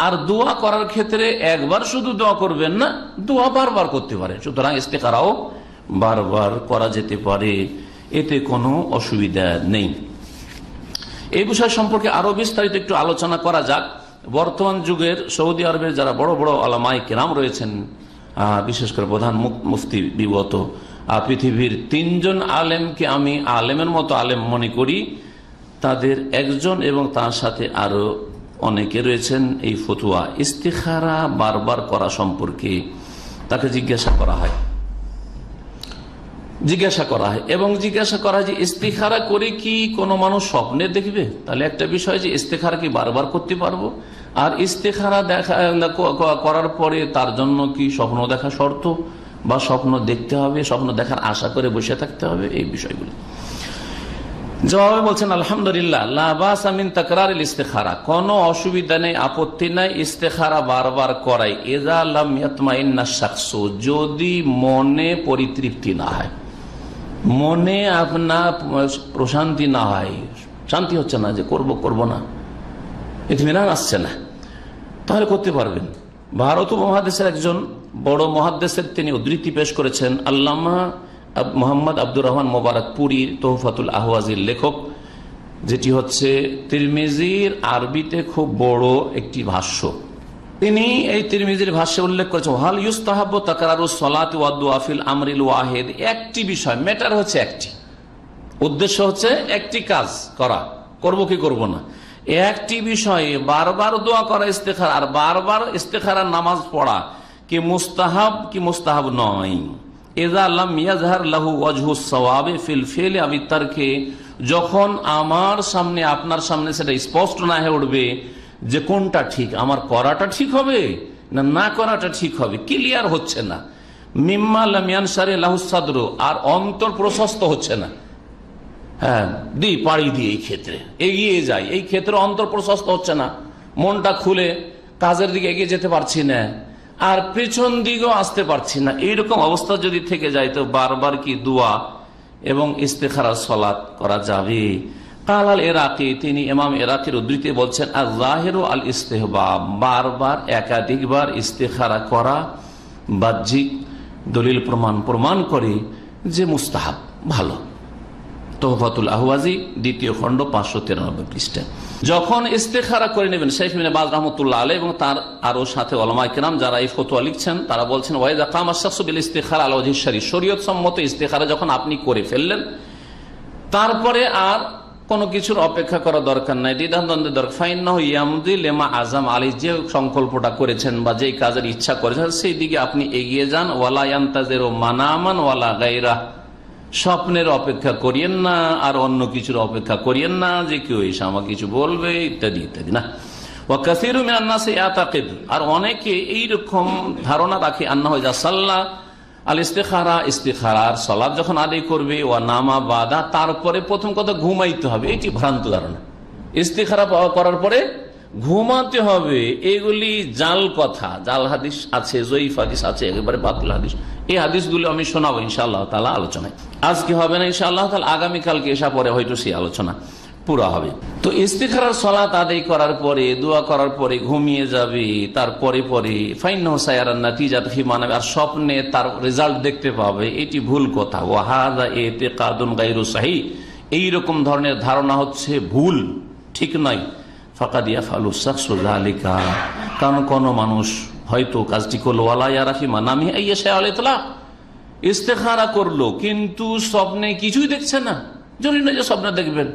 আর দোয়া করার ক্ষেত্রে একবার শুধু দোয়া করবেন না, দোয়া বারবার করতে পারে। সুতরাং ইস্তিখারাও বারবার করা যেতে পারে, এতে কোনো অসুবিধা নেই। এই বিষয় সম্পর্কে আরো বিস্তারিত একটু আলোচনা করা যাক। বর্তমান যুগের সৌদি আরবের যারা বড় বড় ওলামায়ে কেরাম রয়েছেন, বিশেষ করে প্রধান মুফতি বিগত পৃথিবীর 3 জন আলেমকে আমি আলেমের মতো আলেম মনে করি। তাদের একজন এবং তার সাথে আরো অনেকে রয়েছেন এই ফতোয়া ইস্তিখারা বারবার করা সম্পর্কে তাকে জিজ্ঞাসা করা হয় এবং জিজ্ঞাসা করা হয় যে ইস্তিখারা করে কি কোনো মানুষ স্বপ্নে দেখবে? তাহলে একটা বিষয় যে ইস্তিখারা কি বারবার করতে পারবো, আর ইস্তিখারা করার পরে তার জন্য কি স্বপ্ন দেখা শর্ত, বা স্বপ্ন দেখতে হবে, স্বপ্ন দেখার আশা করে বসে থাকতে হবে, এই বিষয়গুলো জবাবে বলছেন আলহামদুলিল্লাহ লা বাস মিন তাকরারিল ইস্তিখারা, কোনো অসুবিধা নেই, আপত্তি নাই ইস্তিখারা বারবার করাই ইযা লাম ইয়াতমাইন্না শাখসু, যদি মনে পরিতৃপ্তি না হয়, মনে আপনার প্রশান্তি না হয়, শান্তি হচ্ছে না যে করব না, ইতমিনান আসছে না, তাহলে করতে পারবেন। ভারত উপমহাদেশের একজন বড় মুহাদ্দিসের তিনি উদ্ধৃতি পেশ করেছেন, আল্লামা মোহাম্মদ আব্দুর রহমান মোবারকপুরী তোহফাতুল আহওয়াজির লেখক, যেটি হচ্ছে তিরমিজির আরবিতে খুব বড় একটি ভাষ্য। তিনি এই তিরমিজির ভাষ্যে উল্লেখ করেছেন হাল ইউস্তাহাব্বু তাকরারুস সালাতি ওয়াদ দুআ ফিল আমরিল ওয়াহিদ, একটি বিষয়, ম্যাটার হচ্ছে একটি, উদ্দেশ্য হচ্ছে একটি কাজ করা, করব কি করব না, একটি বিষয়ে বারবার দোয়া করা ইস্তেখারা, আর বারবার ইস্তেখারার নামাজ পড়া কি মুস্তাহাব কি মুস্তাহাব নয়। ইযা লাম ইয়াজহার লাহু ওয়াজহুস সাওয়াবি ফিল ফিল আবি তারকি, যখন আমার সামনে আপনার সামনে সেটা স্পষ্ট না হয়ে উঠবে যে কোনটা ঠিক, আমার করাটা ঠিক হবে না না করাটা ঠিক হবে, ক্লিয়ার হচ্ছে না। মিম্মা লাম ইয়ানশারি লাহু সাদরু, আর অন্তর প্রশস্ত হচ্ছে না, হ্যাঁ পাড়ি দিয়ে এই ক্ষেত্রে এগিয়ে যায়, এই ক্ষেত্রে অন্তর প্রশস্ত হচ্ছে না, মনটা খুলে কাজের দিকে এগিয়ে যেতে পারছি না, আর পেছন দিকেও আসতে পারছি না, এইরকম অবস্থা যদি থেকে যায় তো বারবার কি দোয়া এবং ইস্তেখারা সালাত করা যাবে? কাল আল ইরাকি, তিনি ইমাম ইরাকির উদ্ধৃতি বলছেন আর যাহিরু আল ইস্তেহবাব, বারবার একাধিকবার ইস্তেখারা করা বাহ্যিক দলিল প্রমাণ করে যে মুস্তাহাব, ভালো। তোহফাতুল আহওয়াজি দ্বিতীয় খণ্ড 593 পৃষ্ঠা। যখন ইস্তেখারা করে নেবেন, শেখ ইবনে বাজ রাহমাতুল্লাহ আলাইহি এবং তার আরো সাথে উলামায়ে কেরাম যারা এই ফতোয়া লিখছেন তারা বলছেন ওয়াইদা কামা শাখসু বিল ইস্তিখারা আলা ওয়াজহি শরঈ, শরীয়ত সম্মত ইস্তেখারা যখন আপনি করে ফেললেন, তারপরে আর কোনো কিছুর অপেক্ষা করা দরকার নাই, দ্বিধাদ্বন্দ্বের দরকার, ফাইন্নাহু ইয়ামদি লিমা আযাম আলাইহি, যে সংকল্পটা করেছেন বা যেই কাজের ইচ্ছা করেছেন সেই দিকে আপনি এগিয়ে যান। ওয়ালা ইয়ান্তাজিরু মানামান ওয়ালা গায়রা, স্বপ্নের অপেক্ষা করিয়েন না আর অন্য কিছুর অপেক্ষা করিয়েন না যে কেউ এসে আমাকে কিছু বলবে ইত্যাদি ইত্যাদি না। ওয়া কাসীরু মিনান নাসি ইয়াতাকিদ, আর অনেকে এইরকম ধারণা রাখে আন্নাহু ইযা সাল্লা আল ইস্তিখারা, ইস্তিখারার সালাত যখন আদায় করবে, ওয়া নামা বাদা, তারপরে প্রথম কথা ঘুমাইতে হবে, এটি ভ্রান্ত ধারণা। ইস্তিখারা করার পরে ঘুমাতে হবে, এগুলি জাল কথা, জাল হাদিস আছে, জয়ীফ হাদিস আছে, একেবারে বাতিল হাদিস। এই হাদিসগুলো আমি শোনাবো ইনশাআল্লাহ তাআলা আলোচনায়, আজকে হবে না ইনশাআল্লাহ তাআলা, আগামীকালকে এসা পরে হয়তো সেই আলোচনা পুরা হবে। তো ইস্তিখারার সালাত আদায় করার পরে, দোয়া করার পরে ঘুমিয়ে যাবে, তারপরে পরে ফাইন্নাহু সায়ারান নাতিজাত ফি মানামি, আর স্বপ্নে তার রেজাল্ট দেখতে পাবে, এটি ভুল কথা। ওয়া হাযা ইতিকাদুন গায়রু সাহিহ, এইরকম ধরনের ধারণা হচ্ছে ভুল, ঠিক নয়। ফাকাদ ইয়াফআলু শাখসু যালিকা, কারণ কোন মানুষ হয়তো কাজটি করলো, ওয়ালা ইয়ারা ফি মানামি আইয়া শাইআল ইতলাক, ইস্তেখারা করলো কিন্তু স্বপ্নে কিছুই দেখছে না। জরুরি না যে স্বপ্ন দেখবেন,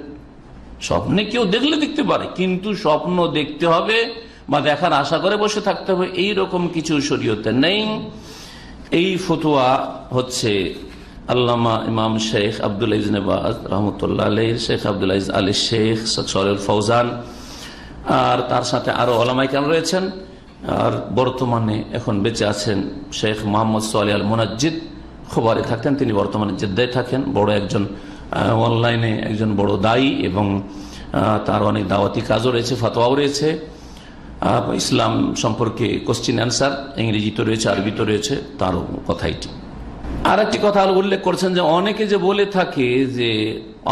স্বপ্নে কেউ দেখলে দেখতে পারে, কিন্তু স্বপ্ন দেখতে হবে বা দেখার আশা করে বসে থাকতে হবে, এইরকম কিছু শরীয়তে নেই। এই ফতোয়া হচ্ছে আল্লামা ইমাম শেখ আব্দুল আজিজ ইবনে বাজ রাহমাতুল্লাহ আলাইহি, শেখ আব্দুল আজিজ আল শেখ, শেখ সালেহ ফৌজান, আর তার সাথে আরো ওলামায়ে কেরাম রয়েছেন। আর বর্তমানে এখন বেঁচে আছেন শেখ মোহাম্মদ সালেহ আল মুনাজ্জিদ, খোবারে থাকতেন, তিনি বর্তমানে জেদ্দায় থাকেন, বড় একজন অনলাইনে একজন বড় দায়ী, এবং তার অনেক দাওয়াতি কাজও রয়েছে, ফতোয়াও রয়েছে, ইসলাম সম্পর্কে কোশ্চিন অ্যান্সার ইংরেজিতে রয়েছে, আরবিতে রয়েছে, তারও কথা এটি। আর একটি কথা উল্লেখ করছেন যে অনেকে যে বলে থাকে যে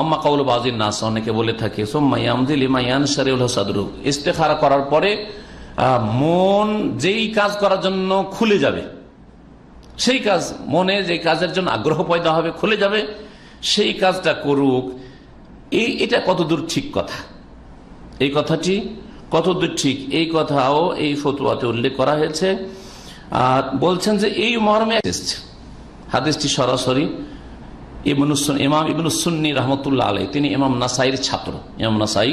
আম্মা কাউল বাজির নাস, অনেকে বলে থাকে সুম্মা ইয়ামদি লিমা ইয়ানশারিউ লাহু সাদরু, ইস্তেখারা করার পরে মন যেই কাজ করার জন্য খুলে যাবে, সেই কাজ, মনে যে কাজের জন্য আগ্রহ পয়দা হবে, খুলে যাবে, সেই কাজটা করুক। এটা কতদূর ঠিক কথা, এই কথাটি কতদূর ঠিক, এই কথাও এই ফতোয়াতে উল্লেখ করা হয়েছে। আর বলছেন যে এই মর্মে এসেছে হাদিসটি সরাসরি ইমাম ইবনুস সুন্নি রহমতুল্লাহ আলাইহি, তিনি ইমাম নাসাইর ছাত্র। ইমাম নাসাই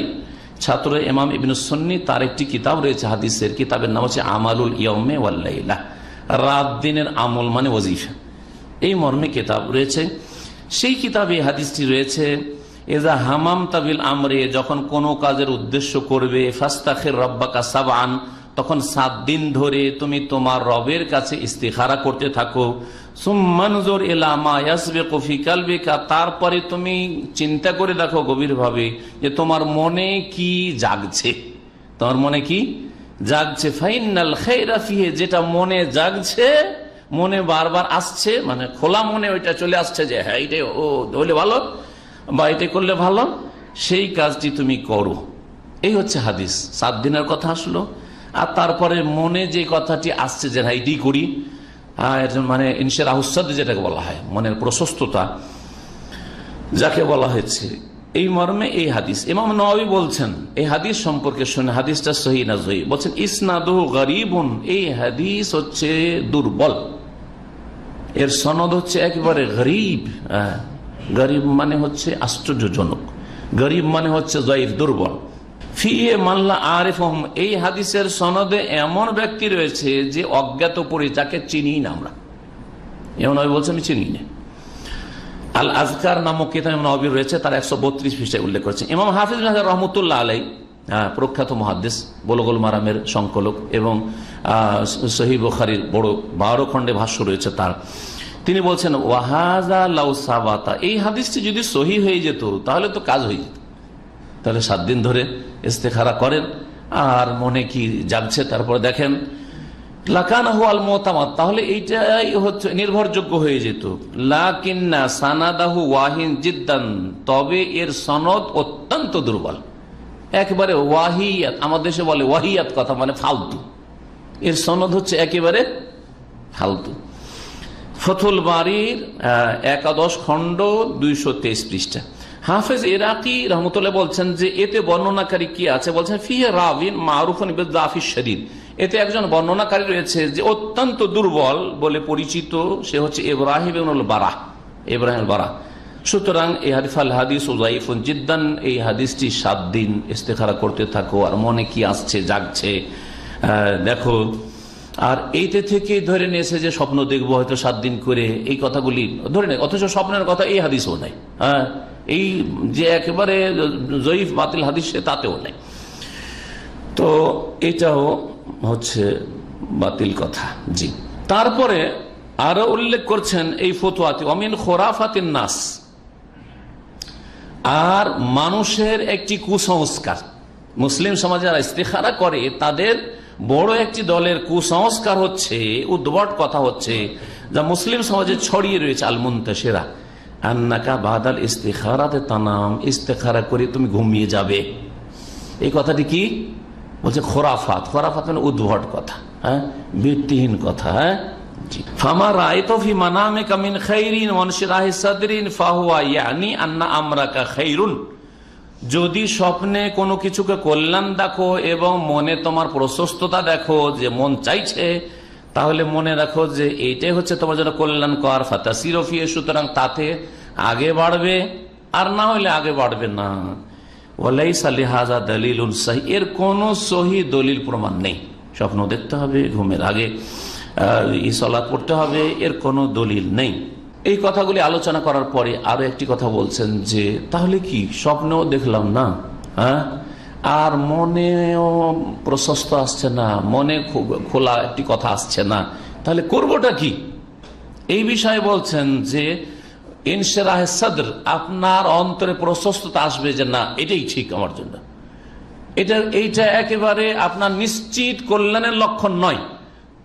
ছাত্র ইমাম ইবনুস সুন্নি, তার একটি কিতাব রয়েছে হাদিসের, কিতাবের নাম হচ্ছে আমালুল ইয়মে ওয়াল লাইলা, রাত দিনের আমল মানে ওয়াজিফা, এই মর্মে কিতাব রয়েছে। সেই কিতাবে হাদিসটি রয়েছে, এজা হামাম তাবিল আমরে, যখন কোনো কাজের উদ্দেশ্য করবে, ফাস্তাখির রব্বাকা সাবআন, তখন 7 দিন ধরে তুমি তোমার রবের কাছে ইস্তিখারা করতে থাকো। সুম্মানজুর ইলা মা ইয়াসবিকু ফি কলবিকা, তারপরে তুমি চিন্তা করে দেখো গভীরভাবে যে তোমার মনে কি জাগছে, তোমার মনে কি জাগছে। ফাইনাল খায়রা ফিহি, যেটা মনে জাগছে, মনে বারবার আসছে, মানে খোলা মনে ওইটা চলে আসছে যে হ্যাঁ এটাই হলে ভালো বা এটাই করলে ভালো, সেই কাজটি তুমি করো। এই হচ্ছে হাদিস। 7 দিনের কথা আসলো, আর তারপরে মনে যে কথাটি আসছে যে হ্যাঁ এটাই করি, মানে ইনশিরাহুস-সাদর যেটাকে বলা হয়, মনের প্রশস্ততা যাকে বলা হয়েছে, এই মর্মে এই হাদিস। ইমাম নওয়াবী বলছেন এই হাদিস সম্পর্কে শুনে, হাদিসটা সহিহ না জয়ীফ, বলছেন ইসনাদুহু গরীবুন, এই হাদিস হচ্ছে দুর্বল, এর সনদ হচ্ছে একেবারে গরীব। গরীব মানে হচ্ছে আশ্চর্যজনক, গরীব মানে হচ্ছে জয়ীফ, দুর্বল। ফিয়ে মাল্লা আরিফুহুম, এই হাদিসের সনদে এমন ব্যক্তি রয়েছে যে অজ্ঞাত পড়ে, যাকে চিনি না আমরা। এমন বলছে আমি চিনি না। আল আজকার নামক কিতাব নবী রয়েছে, তার 132 পৃষ্ঠায় উল্লেখ করেছে। ইমাম হাফিজ রহমতুল্লাহ আলাইহি, প্রখ্যাত মুহাদ্দিস, বুলুগুল মারামের সংকলক এবং সহিহ বুখারীর বড় 12 খণ্ডে ভাষ্য রয়েছে তার, তিনি বলছেন ওয়াহাজা লাউ সাবাতা, এই হাদিসটি যদি সহিহ হয়ে যেত তাহলে তো কাজ হয়ে যেত। তাহলে 7 দিন ধরে ইস্তেখারা করেন আর মনে কি জাগছে, তারপরে দেখেন লাকানাহু আল মুতামাদ, তাহলে এইটাই হচ্ছে নির্ভরযোগ্য হয়ে যেত। লাকিন্না সানাদাহু ওয়াহিন জিদ্দান, তবে এর সনদ অত্যন্ত দুর্বল, একেবারে ওয়াহিয়াত, আমাদের দেশে বলে ওয়াহিয়াত কথা মানে ফালতু, এর সনদ হচ্ছে একেবারে ফালতু। ফতুল বারীর 11 খণ্ড 223 পৃষ্ঠা। হাফেজ ইরাকি রহমতুল্লাহ বলছেন যে এতে বর্ণনাকারী কি আছে, বলছেন ফিহে রাবিন মারুফুন বিদ-দাফিশ শাদীদ, এতে একজন বর্ণনাকারী রয়েছে যে অত্যন্ত দুর্বল বলে পরিচিত, সে হচ্ছে ইব্রাহিম ইবনুল বারাহ, ইব্রাহিম আল বারাহ। সুতরাং এই হাদিস যায়ীফুন জিদ্দান, এই হাদিসটি 7 দিন ইস্তেখারা করতে থাকো আর মনে কি আসছে জাগছে দেখো। আর এইতে থেকে ধরে নিয়েছে যে স্বপ্ন দেখবো হয়তো 7 দিন করে, এই কথাগুলি ধরে নেয়, অথচ স্বপ্নের কথা এই হাদিসও নাই। হ্যাঁ, এই যে একেবারে জয়ীফ বাতিল হাদিস তাতেও নাই, তো এটাও হচ্ছে বাতিল কথা। জি, তারপরে আরো উল্লেখ করছেন এই ফতোয়াতে অমিন খোরাফাতিন নাস, আর মানুষের একটি কুসংস্কার, মুসলিম সমাজে যারা ইস্তেখারা করে তাদের বড় একটি দলের কুসংস্কার হচ্ছে, উদ্ভট কথা হচ্ছে, যা মুসলিম সমাজে ছড়িয়ে রয়েছে, আল মুনতাশিরা, আন্নাকা বাদাল ইস্তিখারাতে তানাম, ইস্তেখারা করে তুমি ঘুমিয়ে যাবে। এই কথাটি কি বলছে? খোরাফাত। খোরাফাত মানে উদ্ভট কথা, হ্যাঁ, ভিত্তিহীন কথা। হ্যাঁ, ফামা রাআইতু ফি মানামিকা মিন খাইরিন ওয়া ইনশিরাহি সাদরিন ফাহুয়া ইয়ানি আন্না আমরাকা খাইরুন, যদি স্বপ্নে কোনো কিছুকে কল্যাণ দেখো এবং মনে তোমার প্রশস্ততা দেখো, যে মন চাইছে, তাহলে মনে রাখো যে এইটাই হচ্ছে তোমার জন্য কল্যাণকর। ফাতাসিরু ফিহি, সুতরাং তাতে আগে বাড়বে, আর না হলে আগে বাড়বে না। ওয়ালাইসা লিহাযা দালিলুন সহি, এর কোনো সহি দলিল প্রমাণ নেই। স্বপ্ন দেখতে হবে, ঘুমের আগে সালাত পড়তে হবে, এর কোনো দলিল নেই। এই কথাগুলি আলোচনা করার পরে আরো একটি কথা বলছেন যে তাহলে কি স্বপ্নেও দেখলাম না, হ্যাঁ, আর মনেও প্রশস্ত আসছে না, মনে খোলা একটি কথা আসছে না, তাহলে করবোটা কি? এই বিষয়ে বলছেন যে ইনশিরাহে সাদর, আপনার অন্তরে প্রশস্ততা আসবে যে না এটাই ঠিক আমার জন্য, এইটা একেবারে আপনার নিশ্চিত কল্যাণের লক্ষণ নয়,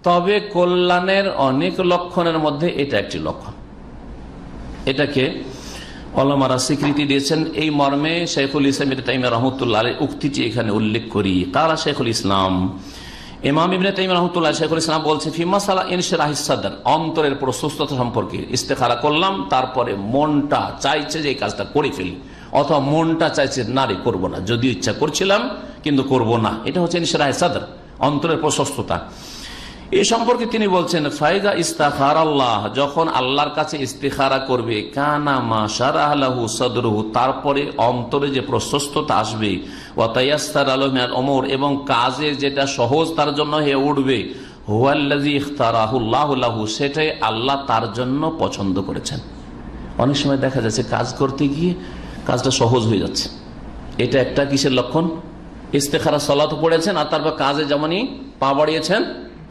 তবে কল্যাণের অনেক লক্ষণের মধ্যে এটা একটি লক্ষণ। এটাকে ওলামারা স্বীকৃতি দিয়েছেন। এই মর্মে শাইখুল ইসলাম ইবনে তাইমিয়া রাহমাতুল্লাহ আলাইহি উক্তিটি এখানে উল্লেখ করি। কারা শাইখুল ইসলাম, ইমাম ইবনে তাইমিয়া রাহমাতুল্লাহ, শাইখুল ইসলাম বলছে ফি মাসালা ইনশিরাহিস সাদর, অন্তরের প্রশস্ততা সম্পর্কে। ইস্তেখারা করলাম, তারপরে মনটা চাইছে যে এই কাজটা করে ফেলি, অথবা মনটা চাইছে না রে করবো না, যদিও ইচ্ছা করছিলাম কিন্তু করব না, এটা হচ্ছে ইনশিরাহিস সাদর, অন্তরের প্রশস্ততা। এই সম্পর্কে তিনি বলছেন, ফাইদা ইস্তাখার আল্লাহ, যখন আল্লাহর কাছে ইস্তিখারা করবে, কানা মা শারাহ লাহু সাদরুহু, তারপরে অন্তরে যে প্রশস্ততা আসবে, ওয়া তায়াসসার লাহু মিনাল উমুর, এবং কাজে যেটা সহজ তার জন্য হয়ে উঠবে, হুয়াল্লাযী ইখতারাহু আল্লাহু লাহু, সেটাই আল্লাহ তার জন্য পছন্দ করেছেন। অনেক সময় দেখা যাচ্ছে কাজ করতে গিয়ে কাজটা সহজ হয়ে যাচ্ছে, এটা একটা কিসের লক্ষণ? ইস্তেখারা সালাত পড়েছেন আর তারপর কাজে যেমনই পা বাড়িয়েছেন,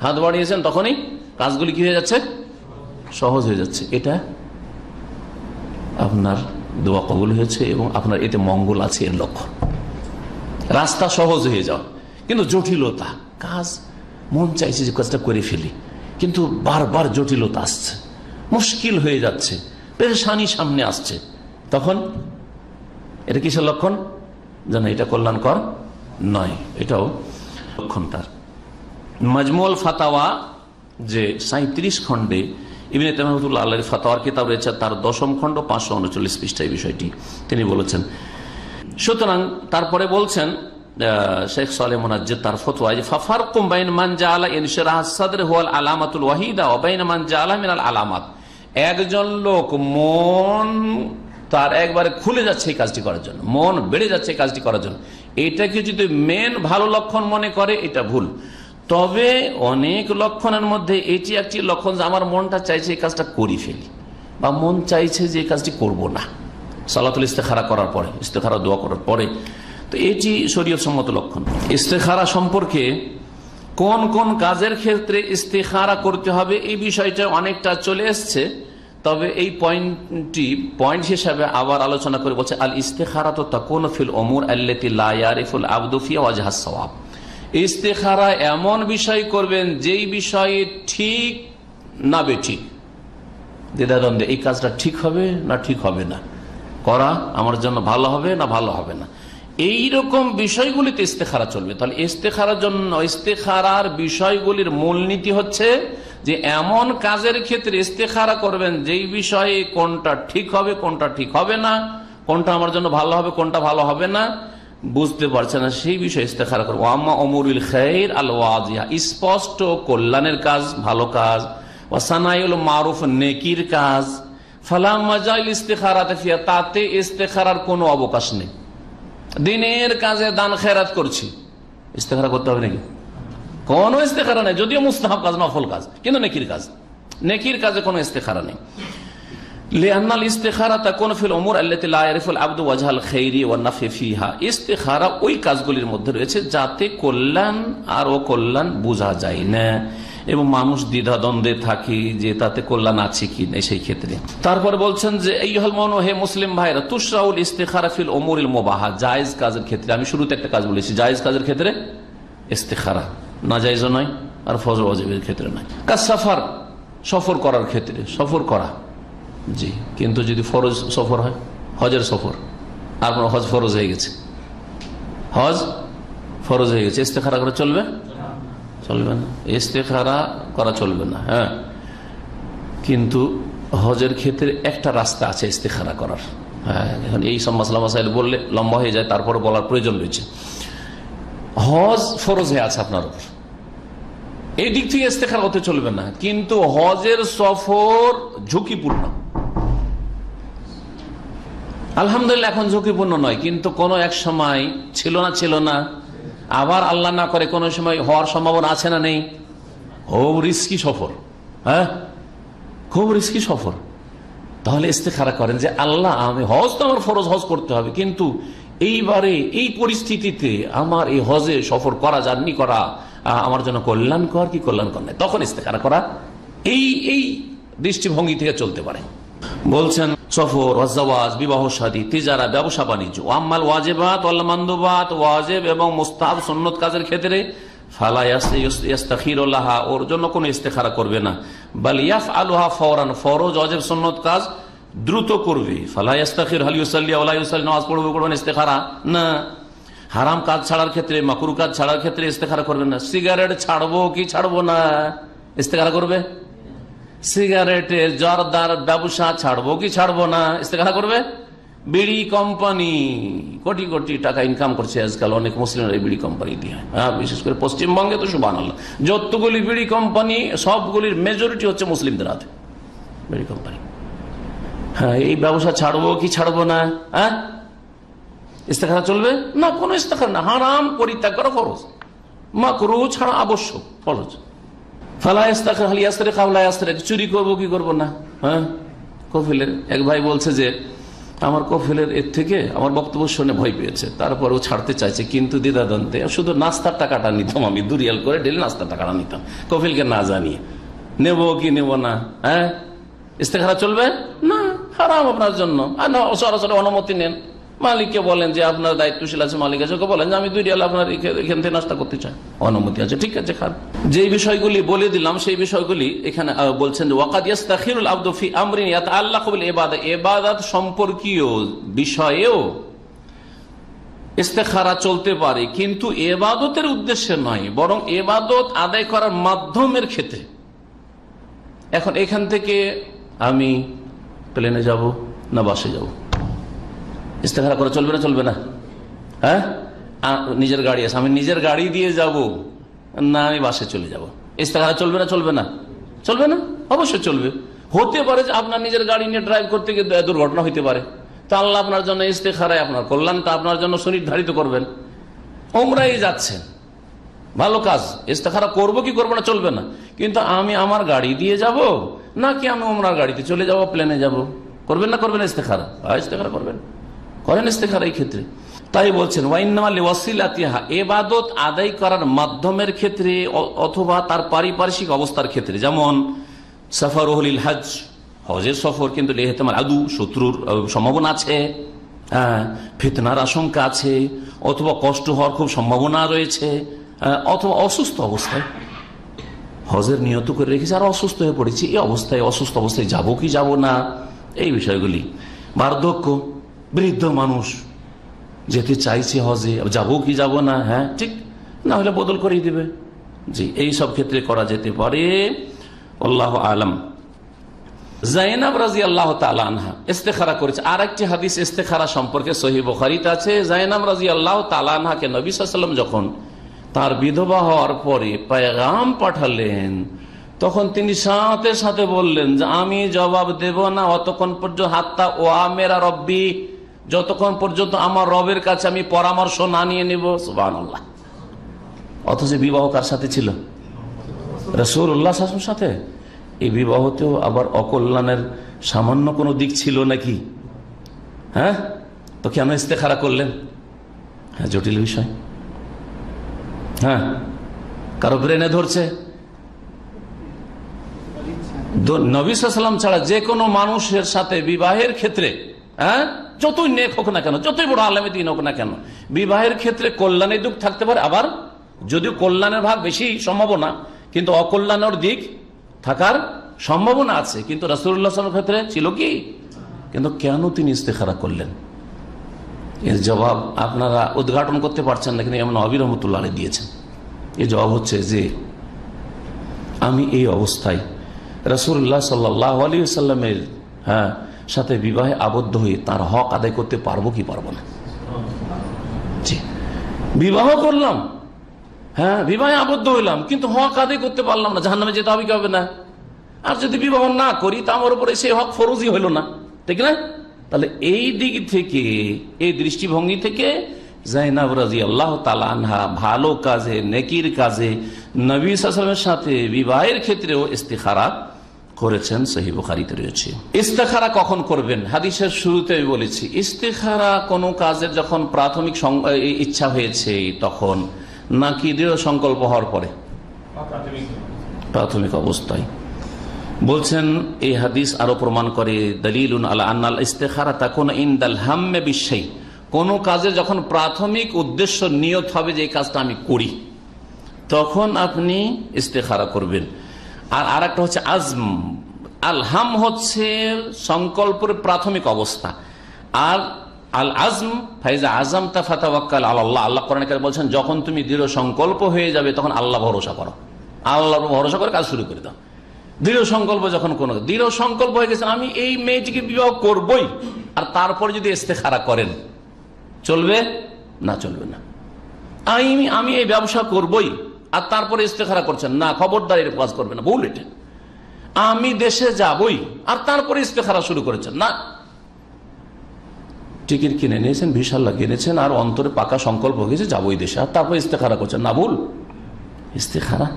হাত বাড়িয়েছেন, তখনই কাজগুলি কি হয়ে যাচ্ছে? সহজ হয়ে যাচ্ছে। এটা আপনার দোয়া কবুল হয়েছে এবং আপনার এতে মঙ্গল আছে এর লক্ষণ। রাস্তা সহজ হয়ে যাও, কিন্তু জটিলতা, কাজ মন চাইছে যে কাজটা করে ফেলি, কিন্তু বারবার জটিলতা আসছে, মুশকিল হয়ে যাচ্ছে, পেরেশানি সামনে আসছে, তখন এটা কিসের লক্ষণ? যেন এটা কল্যাণকর নয়, এটাও লক্ষণ তার। মাজমুল ফাতাওয়া যে 37 খণ্ডে ইবনে তাইমিয়া রাহমাতুল্লাহ আলাইহির ফাতাওয়ার কিতাব রয়েছে, তার 10ম খণ্ড 539 পৃষ্ঠায় বিষয়টি তিনি বলেছেন। সুতরাং তারপরে বলছেন শেখ সালেহ মুনাজ্জিদ তার ফতোয়ায়, ফাফারকুম বাইন মান জাআলা ইনশিরাহ সাদর হুয়াল আলামাতুল ওয়াহিদা ওয়া বাইন মান জাআলা মিনাল আলামাত। একজন লোক মন তার একবারে খুলে যাচ্ছে এই কাজটি করার জন্য, মন বেড়ে যাচ্ছে এই কাজটি করার জন্য, এটাকে যদি মেন ভালো লক্ষণ মনে করে এটা ভুল। তবে অনেক লক্ষণের মধ্যে এটি একটি লক্ষণ যে আমার মনটা চাইছে এই কাজটা করি ফেলি, বা মন চাইছে যে এই কাজটি করব না সালাতুল ইস্তেখারা করার পরে, ইস্তেখারা দোয়া করার পরে, তো এটি শরীয়ত সম্মত লক্ষণ। ইস্তেখারা সম্পর্কে কোন কোন কাজের ক্ষেত্রে ইস্তেখারা করতে হবে এই বিষয়টা অনেকটা চলে এসছে, তবে এই পয়েন্ট হিসাবে আবার আলোচনা করে বলছে, আল ইস্তেখারাতু তাকুনু ফিল উমুর আল্লাতী লা ইয়ারিফুল আবদু ফিহা ওয়াজহাস সাওয়াব। ইস্তেখারা এমন বিষয় করবেন যেই বিষয়ে ঠিক না বেঠিক, দ্বিধাদ্বন্দ্বে, এই কাজটা ঠিক হবে না ঠিক হবে না, করা আমার জন্য ভালো হবে না ভালো হবে না, এইরকম বিষয়গুলিতে ইস্তেখারা চলবে। তাহলে ইস্তেখারার জন্য ইস্তেখারার বিষয়গুলির মূলনীতি হচ্ছে যে এমন কাজের ক্ষেত্রে ইস্তেখারা করবেন যেই বিষয়ে কোনটা ঠিক হবে কোনটা ঠিক হবে না, কোনটা আমার জন্য ভালো হবে কোনটা ভালো হবে না বুঝতে পারছে না, সেই বিষয়ে ইস্তেখারা করবো। আম্মা উমুরুল খাইর আল ওয়াজিহা, স্পষ্ট কল্যাণের কাজ, ভালো কাজ, ওয়া সানাইউল মারুফ, নেকির কাজ, ফালা মাজাইল ইস্তেখারাতে ফিহা, তাতে ইস্তেখারার কোনো অবকাশ নেই। দিনের কাজে দান খেরাত করছি, ইস্তেখারা করতে হবে নাকি? কোনো ইস্তেখারা নেই, যদিও মুস্তাহাব কাজ, নফল কাজ, কিন্তু নেকির কাজ, নেকির কাজে কোনো ইস্তেখারা নেই। লিআন্নাল ইস্তেখারা তাকুনু ফিল উমুর আল্লাতী লা ইয়ারিফুল আবদু ওয়াজহাল খাইরি ওয়ান নাফি ফিহা। ইস্তেখারা ওই কাজগুলির মধ্যে রয়েছে যাতে কল্যাণ আর অকল্যাণ বোঝা যায় না এবং মানুষ দ্বিধাদ্বন্দ্বে থাকে যে তাতে কল্যাণ আছে কি না সেই ক্ষেত্রে। তারপরে বলছেন যে আইয়ুহাল মুমিনুন, হে মুসলিম ভাইরা, তুশরাউল ইস্তেখারা ফিল উমুরিল মুবাহা, জায়েজ কাজের ক্ষেত্রে। আমি শুরুতে একটা কাজ বলেছি, জায়েজ কাজের ক্ষেত্রে ইস্তেখারা, নাজায়েজও নয় আর ফরজ ওয়াজিবের ক্ষেত্রে নয়। কাজ সফর, সফর করার ক্ষেত্রে, সফর করা জি, কিন্তু যদি ফরজ সফর হয়, হজের সফর, আর হজ ফরজ হয়ে গেছে, হজ ফরজ হয়ে গেছে, ইস্তেখারা করা চলবে? চলবে না, ইস্তেখারা করা চলবে না। হ্যাঁ, কিন্তু হজের ক্ষেত্রে একটা রাস্তা আছে ইস্তেখারা করার। হ্যাঁ, এখন এই সব মাসলা মাসাইল বললে লম্বা হয়ে যায়, তারপরে বলার প্রয়োজন রয়েছে। হজ ফরজ হয়ে আছে আপনার উপর, এই দিক থেকে ইস্তেখারা হতে চলবে না, কিন্তু হজের সফর ঝুঁকিপূর্ণ। আলহামদুলিল্লাহ এখন ঝুঁকিপূর্ণ নয়, কিন্তু কোনো এক সময় ছিল না, আবার আল্লাহ না করে কোনো সময় হওয়ার সম্ভাবনা আছে না নেই? খুব রিস্কি সফর, হ্যাঁ খুব রিস্কি সফর। তাহলে ইস্তেখারা করেন যে আল্লাহ, আমি হজ তো আমার ফরজ, হজ করতে হবে, কিন্তু এইবারে এই পরিস্থিতিতে আমার এই হজে সফর করা, জার্নি করা আমার জন্য কল্যাণকর কি কল্যাণকর নয়, তখন ইস্তেখারা করা এই দৃষ্টিভঙ্গি থেকে চলতে পারে। বলছেন সফর, ওয়াজওয়াজ, বিবাহ শাদী, তিজারা, ব্যবসা বাণিজ্য, আম্মাল ওয়াজিবাত ওয়াল মানদুবাত, ওয়াজিব এবং মুস্তাহাব সুন্নত কাজের ক্ষেত্রে ফালা ইস্তাখিরু লাহা, ওর জন্য কোনো ইস্তেখারা করবে না, বাল ইয়াফআলুহা ফওরান, ফরজ ওয়াজিব সুন্নত কাজ দ্রুত করবে। ফালা ইস্তাখির, হাল ইউসাল্লি ওয়া লা ইউসাল্লি, নামাজ পড়বে করবেন ইস্তেখারা না। হারাম কাজ ছাড়ার ক্ষেত্রে, মাকরুহ কাজ ছাড়ার ক্ষেত্রে ইস্তেখারা করবেন না। সিগারেট ছাড়বো কি ছাড়বো না, ইস্তেখারা করবে। সিগারেটের জর্দার ব্যবসা ছাড়বো কি ছাড়বো না, ইস্তেখারা করবে বিড়ি কোম্পানি কোটি কোটি টাকা ইনকাম করছে আজকাল অনেক মুসলিমরা এই বিড়ি কোম্পানি দিয়ে। হ্যাঁ, বিশেষ করে পশ্চিমবঙ্গে তো সুবহানাল্লাহ, যতগুলি বিড়ি কোম্পানি সবগুলির মেজরিটি হচ্ছে মুসলিমদের হাতে বিড়ি কোম্পানি। হ্যাঁ, এই ব্যবসা ছাড়বো কি ছাড়বো না? হ্যাঁ, ইস্তেখারা চলবে না? কোনো ইস্তেখারা না, হারাম পরিত্যাগ করা ফরজ, মাকরুহ ছাড়া আবশ্যক ফরজ। ফালা ইস্তাখরা হাল ইয়াসরিক আও লা ইয়াসরিক, চুরি করবো কি করবো না? হ্যাঁ, কফিলের এক ভাই বলছে যে আমার কফিলের এর থেকে আমার বক্তব্য শুনে ভয় পেয়েছে, তারপরেও ছাড়তে চাইছে, কিন্তু দ্বিধাদ্বন্দ্বে শুধু নাস্তার টাকাটা নিতাম আমি, 2 রিয়াল করে ডেলি নাস্তার টাকাটা নিতাম কফিলকে না জানিয়ে, নেবো কি নেবো না? হ্যাঁ, ইস্তেখারা চলবে না, হারাম আপনার জন্য। আর না, সরাসরি অনুমতি নেন, মালিককে বলেন যে আপনার দায়িত্বশীল আছে, মালিক আছে, ওকে বলেন যে আমি 2 রিয়াল আপনার এখান থেকে নাস্তা করতে চাই, অনুমতি আছে, ঠিক আছে খান। যে বিষয়গুলি বলে দিলাম সেই বিষয়গুলি এখানে বলছেন যে ওয়াকাদ ইস্তাখিরুল আবদু ফি আমরিন ইয়াতাআল্লাকু বিল ইবাদা, ইবাদত সম্পর্কীয় বিষয়েও ইস্তেখারা চলতে পারে, কিন্তু ইবাদতের উদ্দেশ্যে নয়, বরং ইবাদত আদায় করার মাধ্যমের ক্ষেত্রে। এখন এখান থেকে আমি প্লেনে যাব না বাসে যাব, ইস্তেখারা করা চলবে না? চলবে না? হ্যাঁ, নিজের গাড়ি আছে, আমি নিজের গাড়ি দিয়ে যাব না আমি বাসে চলে যাব, ইস্তেখারা চলবে না? চলবে না? চলবে না, অবশ্যই চলবে। হতে পারে যে আপনার নিজের গাড়ি নিয়ে ড্রাইভ করতে গিয়ে দুর্ঘটনা হইতে পারে, তা আল্লাহ আপনার জন্য ইস্তেখারায় আপনার কল্যাণটা আপনার জন্য সুনির্ধারিত করবেন। ওমরাই যাচ্ছেন, ভালো কাজ, ইস্তেখারা করবো কি করবো না চলবে না, কিন্তু আমি আমার গাড়ি দিয়ে যাব নাকি আমি ওমরার গাড়িতে চলে যাব, প্লেনে যাব, করবেন না করবেন ইস্তেখারা? ইস্তেখারা করবেন, করেন ইস্তেখারা এই ক্ষেত্রে। তাই বলছেন ওয়াইন্নামা লিওয়াসিলাতিহা, ইবাদত আদায় করার মাধ্যমের ক্ষেত্রে অথবা তার পারিপার্শ্বিক অবস্থার ক্ষেত্রে, যেমন সাফারুল হজ, হজের সফর, কিন্তু লেহতেমাল আদু, শত্রুর সম্ভাবনা আছে, ফিতনার আশঙ্কা আছে, অথবা কষ্ট হওয়ার খুব সম্ভাবনা রয়েছে, অথবা অসুস্থ অবস্থায় হজের নিয়ত করে রেখেছে আর অসুস্থ হয়ে পড়েছি, এই অবস্থায় অসুস্থ অবস্থায় যাবো কি যাব না, এই বিষয়গুলি, বার্ধক্য, বৃদ্ধ মানুষ যেতে চাইছে হজে, যাবো কি যাব না, হ্যাঁ ঠিক না হলে বদল করেই দিবে, জি এই সব ক্ষেত্রে করা যেতে পারে। আল্লাহ আলম। জাইনাব রাদিয়াল্লাহু তাআলা আনহা ইস্তেখারা করেছে। আর একটি হাদিস ইস্তেখারা সম্পর্কে সহিহ বুখারীতে আছে, জাইনাব রাদিয়াল্লাহু তাআলা আনহাকে নবী সাল্লাল্লাহু আলাইহি ওয়াসাল্লাম যখন তার বিধবা হওয়ার পরে পেগাম পাঠালেন, তখন তিনি সাথে সাথে বললেন যে আমি জবাব দেব না অতক্ষণ পর্যন্ত হাত্তা ওয়ামেরা রব্বি, যতক্ষণ পর্যন্ত আমার রবের কাছে আমি পরামর্শ না নিয়ে নেব। সুবহানাল্লাহ। অথচ বিবাহ কার সাথে ছিল? রাসূলুল্লাহ সাল্লাল্লাহু আলাইহি ওয়াসাল্লামের সাথে। এই বিবাহতেও আবার অকল্যাণের সামান্য কোনো দিক ছিল নাকি? হ্যাঁ, তো কেন ইস্তেখারা করলেন? হ্যাঁ, জটিল বিষয়। হ্যাঁ, কারো ব্রেনে ধরছে? নবী সাল্লাল্লাহু আলাইহি ওয়াসাল্লাম ছাড়া যে কোনো মানুষের সাথে বিবাহের ক্ষেত্রে, হ্যাঁ যতই নেক হোক না কেন, যতই বড় আলেমে দ্বীন হোক না কেন, বিবাহের ক্ষেত্রে কল্যাণের দিক থাকতে পারে, আবার যদিও কল্যাণের ভাগ বেশি সম্ভাবনা, কিন্তু অকল্যাণের দিক থাকার সম্ভাবনা আছে। কিন্তু রাসূলুল্লাহ সাল্লাল্লাহু আলাইহি ওয়াসাল্লামের ক্ষেত্রে ছিল কি? কিন্তু কেন তিনি ইস্তেখারা করলেন? এর জবাব আপনারা উদ্ঘাটন করতে পারছেন না, কিন্তু ইমাম নববী রাহমাতুল্লাহ আলাইহি দিয়েছেন। এর জবাব হচ্ছে যে আমি এই অবস্থায় রাসূলুল্লাহ সাল্লাল্লাহু আলাইহি ওয়াসাল্লামের সাথে বিবাহে আবদ্ধ হয়ে তার হক আদায় করতে পারবো কি পারবো না। জি, বিবাহ করলাম, হ্যাঁ বিবাহে আবদ্ধ হইলাম, কিন্তু হক আদায় করতে পারলাম না, জাহান্নামে যেতে হবে কি হবে না? আর যদি বিবাহ না করি তা আমার উপরে সেই হক ফরজই হইল না, ঠিক না? তাহলে এই দিক থেকে, এই দৃষ্টিভঙ্গি থেকে জাইনাব রাদিয়াল্লাহু তাআলা আনহা ভালো কাজে, নেকির কাজে নবী সাল্লাল্লাহু আলাইহি ওয়াসাল্লামের সাথে বিবাহের ক্ষেত্রেও ইস্তেখারা করেছেন। সহিহ বুখারীতে রয়েছে। ইস্তেখারা কখন করবেন? হাদিসের শুরুতে আমি বলেছি, ইস্তেখারা কোনো কাজের যখন প্রাথমিক ইচ্ছা হয়েছে তখন, নাকি দৃঢ় সংকল্প হওয়ার পরে? প্রাথমিক অবস্থায়। বলছেন এই হাদিস আরো প্রমাণ করে, দলিলুন আলা আন্নাল ইস্তেখারা তাকুন ইনদাল হাম্মে বিশাই, কোন কাজের যখন প্রাথমিক উদ্দেশ্য নিয়ত হবে যে এই কাজটা আমি করি, তখন আপনি ইস্তেখারা করবেন। আর আরেকটা হচ্ছে আজম। আল হাম হচ্ছে সংকল্পের প্রাথমিক অবস্থা, আর আল আজম ফাইজা আজম তা ফাতাওয়াক্কাল আলাল্লাহ। আল্লাহ কোরআনে কারিমে বলছেন যখন তুমি দৃঢ় সংকল্প হয়ে যাবে তখন আল্লাহ ভরসা করো, আল্লাহর ভরসা করে কাজ শুরু করে দাও। দৃঢ় সংকল্প যখন কোন দৃঢ় সংকল্প হয়ে গেছে আমি এই মেয়েটিকে বিবাহ করবই, আর তারপরে যদি ইস্তেখারা করেন চলবে না? চলবে না। আমি এই ব্যবসা করবই আর তারপরে ইস্তেখারা করছেন না, খবরদার এর কাজ করবে না, ভুল এটা। আমি দেশে যাবই আর তারপরে ইস্তেখারা শুরু করেছেন না। টিকিট কিনে নিয়েছেন, ভিসা লাগিয়ে নিয়েছেন, আর অন্তরে পাকা সংকল্প হয়ে গেছে যাবই দেশে, আর তারপরে ইস্তেখারা করছেন না, ভুল। ইস্তেখারা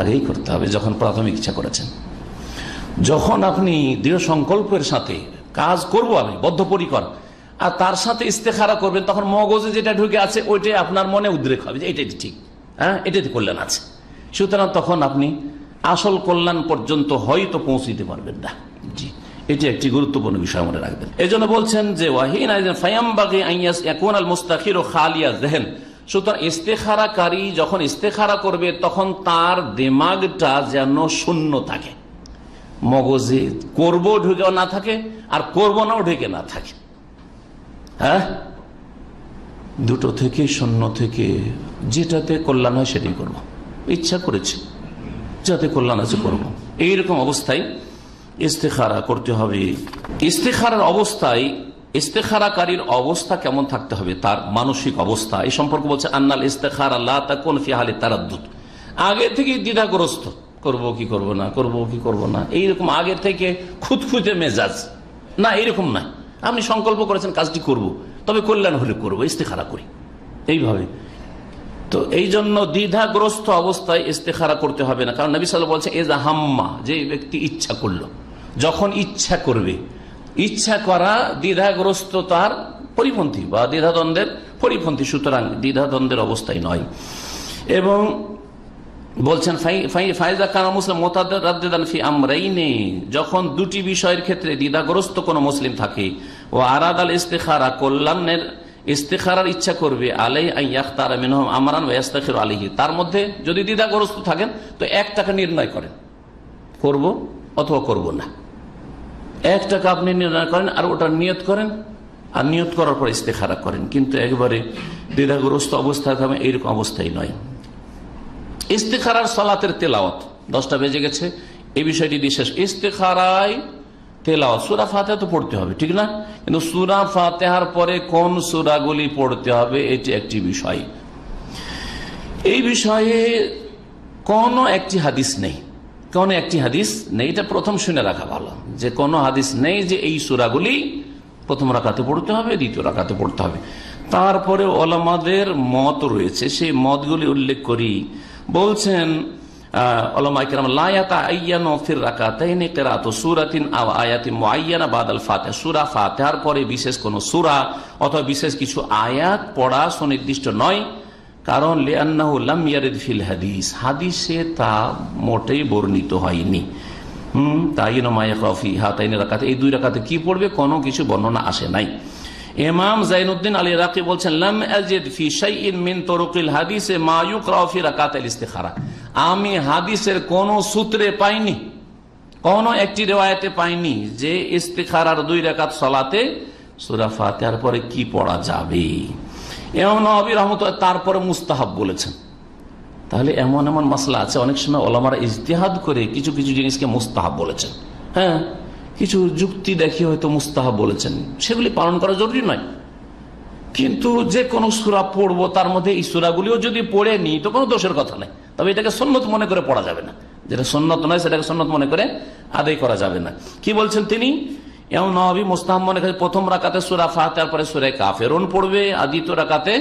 আগেই করতে হবে যখন প্রাথমিক ইচ্ছা করেছেন। যখন আপনি দৃঢ় সংকল্পের সাথে কাজ করব আমি বদ্ধপরিকর, আর তার সাথে ইস্তেখারা করবেন, তখন মগজে যেটা ঢুকে আছে ওইটাই আপনার মনে উদ্রেক হবে যে এটাই ঠিক, হ্যাঁ এটাতে কল্যাণ আছে। সুতরাং তখন আপনি আসল কল্যাণ পর্যন্ত হয়তো পৌঁছতে পারবেন না। জি, এটি একটি গুরুত্বপূর্ণ বিষয় মনে রাখবেন। এই জন্য বলছেন যে সুতরাং ইস্তেখারাকারী যখন ইস্তেখারা করবে তখন তার দিমাগটা যেন শূন্য থাকে, মগজে করব ঢুকেও না থাকে আর করব নাও ঢুকে না থাকে। হ্যাঁ, দুটো থেকে শূন্য থেকে যেটাতে কল্যাণ হয় সেটাই করব, ইচ্ছা করেছি যাতে কল্যাণ আছে করব, এইরকম অবস্থায় ইস্তেখারা করতে হবে। ইস্তেখারার অবস্থায় ইস্তেখারাকারীর অবস্থা কেমন থাকতে হবে, তার মানসিক অবস্থা এই সম্পর্কে বলছে আন্নাল ইস্তেখারা লা তাকুন ফি হালি তারাদ্দুদ, আগে থেকে দ্বিধাগ্রস্ত, করব কি করব না, করব কি করব না, এইরকম আগে থেকে খুঁতখুঁতে মেজাজ না, এইরকম না। আপনি সংকল্প করেছেন কাজটি করব, তবে কল্যাণ হলে করব, ইস্তেখারা করি এইভাবে। তো এই জন্য দ্বিধাগ্রস্ত অবস্থায় ইস্তেখারা করতে হবে না, কারণ নবী সাল্লাল্লাহু আলাইহি ওয়াসাল্লাম বলছে এজা হাম্মা, যে ব্যক্তি ইচ্ছা করলো, যখন ইচ্ছা করবে, ইচ্ছা করা দ্বিধাগ্রস্ত তার পরিপন্থী বা দ্বিধাদ্বন্দ্বের পরিপন্থী, সুতরাং দ্বিধাদ্বন্দ্বের অবস্থায় নয়। এবং বলছেন ফাইজা কানা মুসলিম মুতারাদ্দিদান ফি আমরাইনি, যখন দুটি বিষয়ের ক্ষেত্রে দ্বিধাগ্রস্ত কোন মুসলিম থাকে, ও আরাদাল ইস্তেখারা, কল্যাণের ইস্তেখারার ইচ্ছা করবে, আলাই আইয়াখতারা মিনহুম আমরান ওয়া ইস্তাখিরু আলাইহি, তার মধ্যে যদি দ্বিধাগ্রস্ত থাকেন তো একটাকে নির্ণয় করেন, করব অথবা করব না। এক টাকা আপনি নির্ণয় করেন আর ওটা নিয়ত করেন, আর নিয়ত করার পর ইস্তেখারা করেন, কিন্তু একবারে দ্বিধাগ্রস্ত অবস্থায় থাকবে এইরকম অবস্থায় নয়। ইস্তেখারার সালাতের তেলাওয়াত, 10টা বেজে গেছে, এই বিষয়টি বিশেষ। ইস্তেখারায় তেলাওয়াত, সূরা ফাতিহা তো পড়তে হবে, ঠিক না? কিন্তু সূরা ফাতিহার পরে কোন সূরাগুলি পড়তে হবে এটি একটি বিষয়। এই বিষয়ে কোনো একটি হাদিস নেই, কোনো একটি হাদিস নেই, এটা প্রথম শুনে রাখা ভালো, যে কোনো হাদিস নেই যে এই সূরাগুলি প্রথম রাকাতে পড়তে হবে, দ্বিতীয় রাকাতে পড়তে হবে। তারপরে ওলামাদের মত রয়েছে, সেই মতগুলি উল্লেখ করি। বলছেন ওলামা ইকরাম লা ইয়াতাআয়্যানু ফির রাকাতাইনি কিরাআতু সূরাতিন আও আয়াতিন মুআয়্যানা বাদাল ফাতিহা, সূরা ফাতিহার পরে বিশেষ কোন সূরা অথবা বিশেষ কিছু আয়াত পড়া সুনির্দিষ্ট নয়, কারণ লিআন্নাহু লাম ইয়ারিদ ফিল হাদিস, হাদিসে তা মোটেই বর্ণিত হয়নি। তাইয়িনু মা ইয়াকরাউ ফি হাতাইনি রাকাত, এই দুই রাকাতে কি পড়বে কোনো কিছু বর্ণনা আসে নাই। ইমাম জাইনুদ্দিন আল ইরাকি বলছেন লাম আজিদ ফি শাইইন মিন তুরুকিল হাদিসে মা ইউকরাউ ফি রাকাতিল ইস্তিখারা, আমি হাদিসের কোন সূত্রে পাইনি, কোন একটি রিওয়ায়াতে পাইনি যে ইস্তিখারার 2 রাকাত সালাতে সূরা ফাতিহার পরে কি পড়া যাবে। ইমাম নববী রাহমাতুল্লাহ তারপরে মুস্তাহাব বলেছেন। তাহলে এমন এমন মাসলা আছে, অনেক সময় ওলামারা ইজতিহাদ করে কিছু কিছু জিনিসকে মুস্তাহাব বলেছেন, হ্যাঁ কিছু যুক্তি দেখিয়ে হয়তো মুস্তাহাব বলেছেন, সেগুলি পালন করা জরুরি নয়। কিন্তু যে কোনো সূরা পড়বো তার মধ্যে এই সূরাগুলিও যদি পড়ে নি তো কোনো দোষের কথা নাই, তবে এটাকে সুন্নত মনে করে পড়া যাবে না, যেটা সুন্নত নয় সেটাকে সুন্নত মনে করে আদায় করা যাবে না। কি বলছেন তিনি? ইমাম নববী মুস্তাহাব মনে করে প্রথম রাকাতে সূরা ফাতিহার পরে সূরা কাফিরুন পড়বে, আর দ্বিতীয় রাকাতে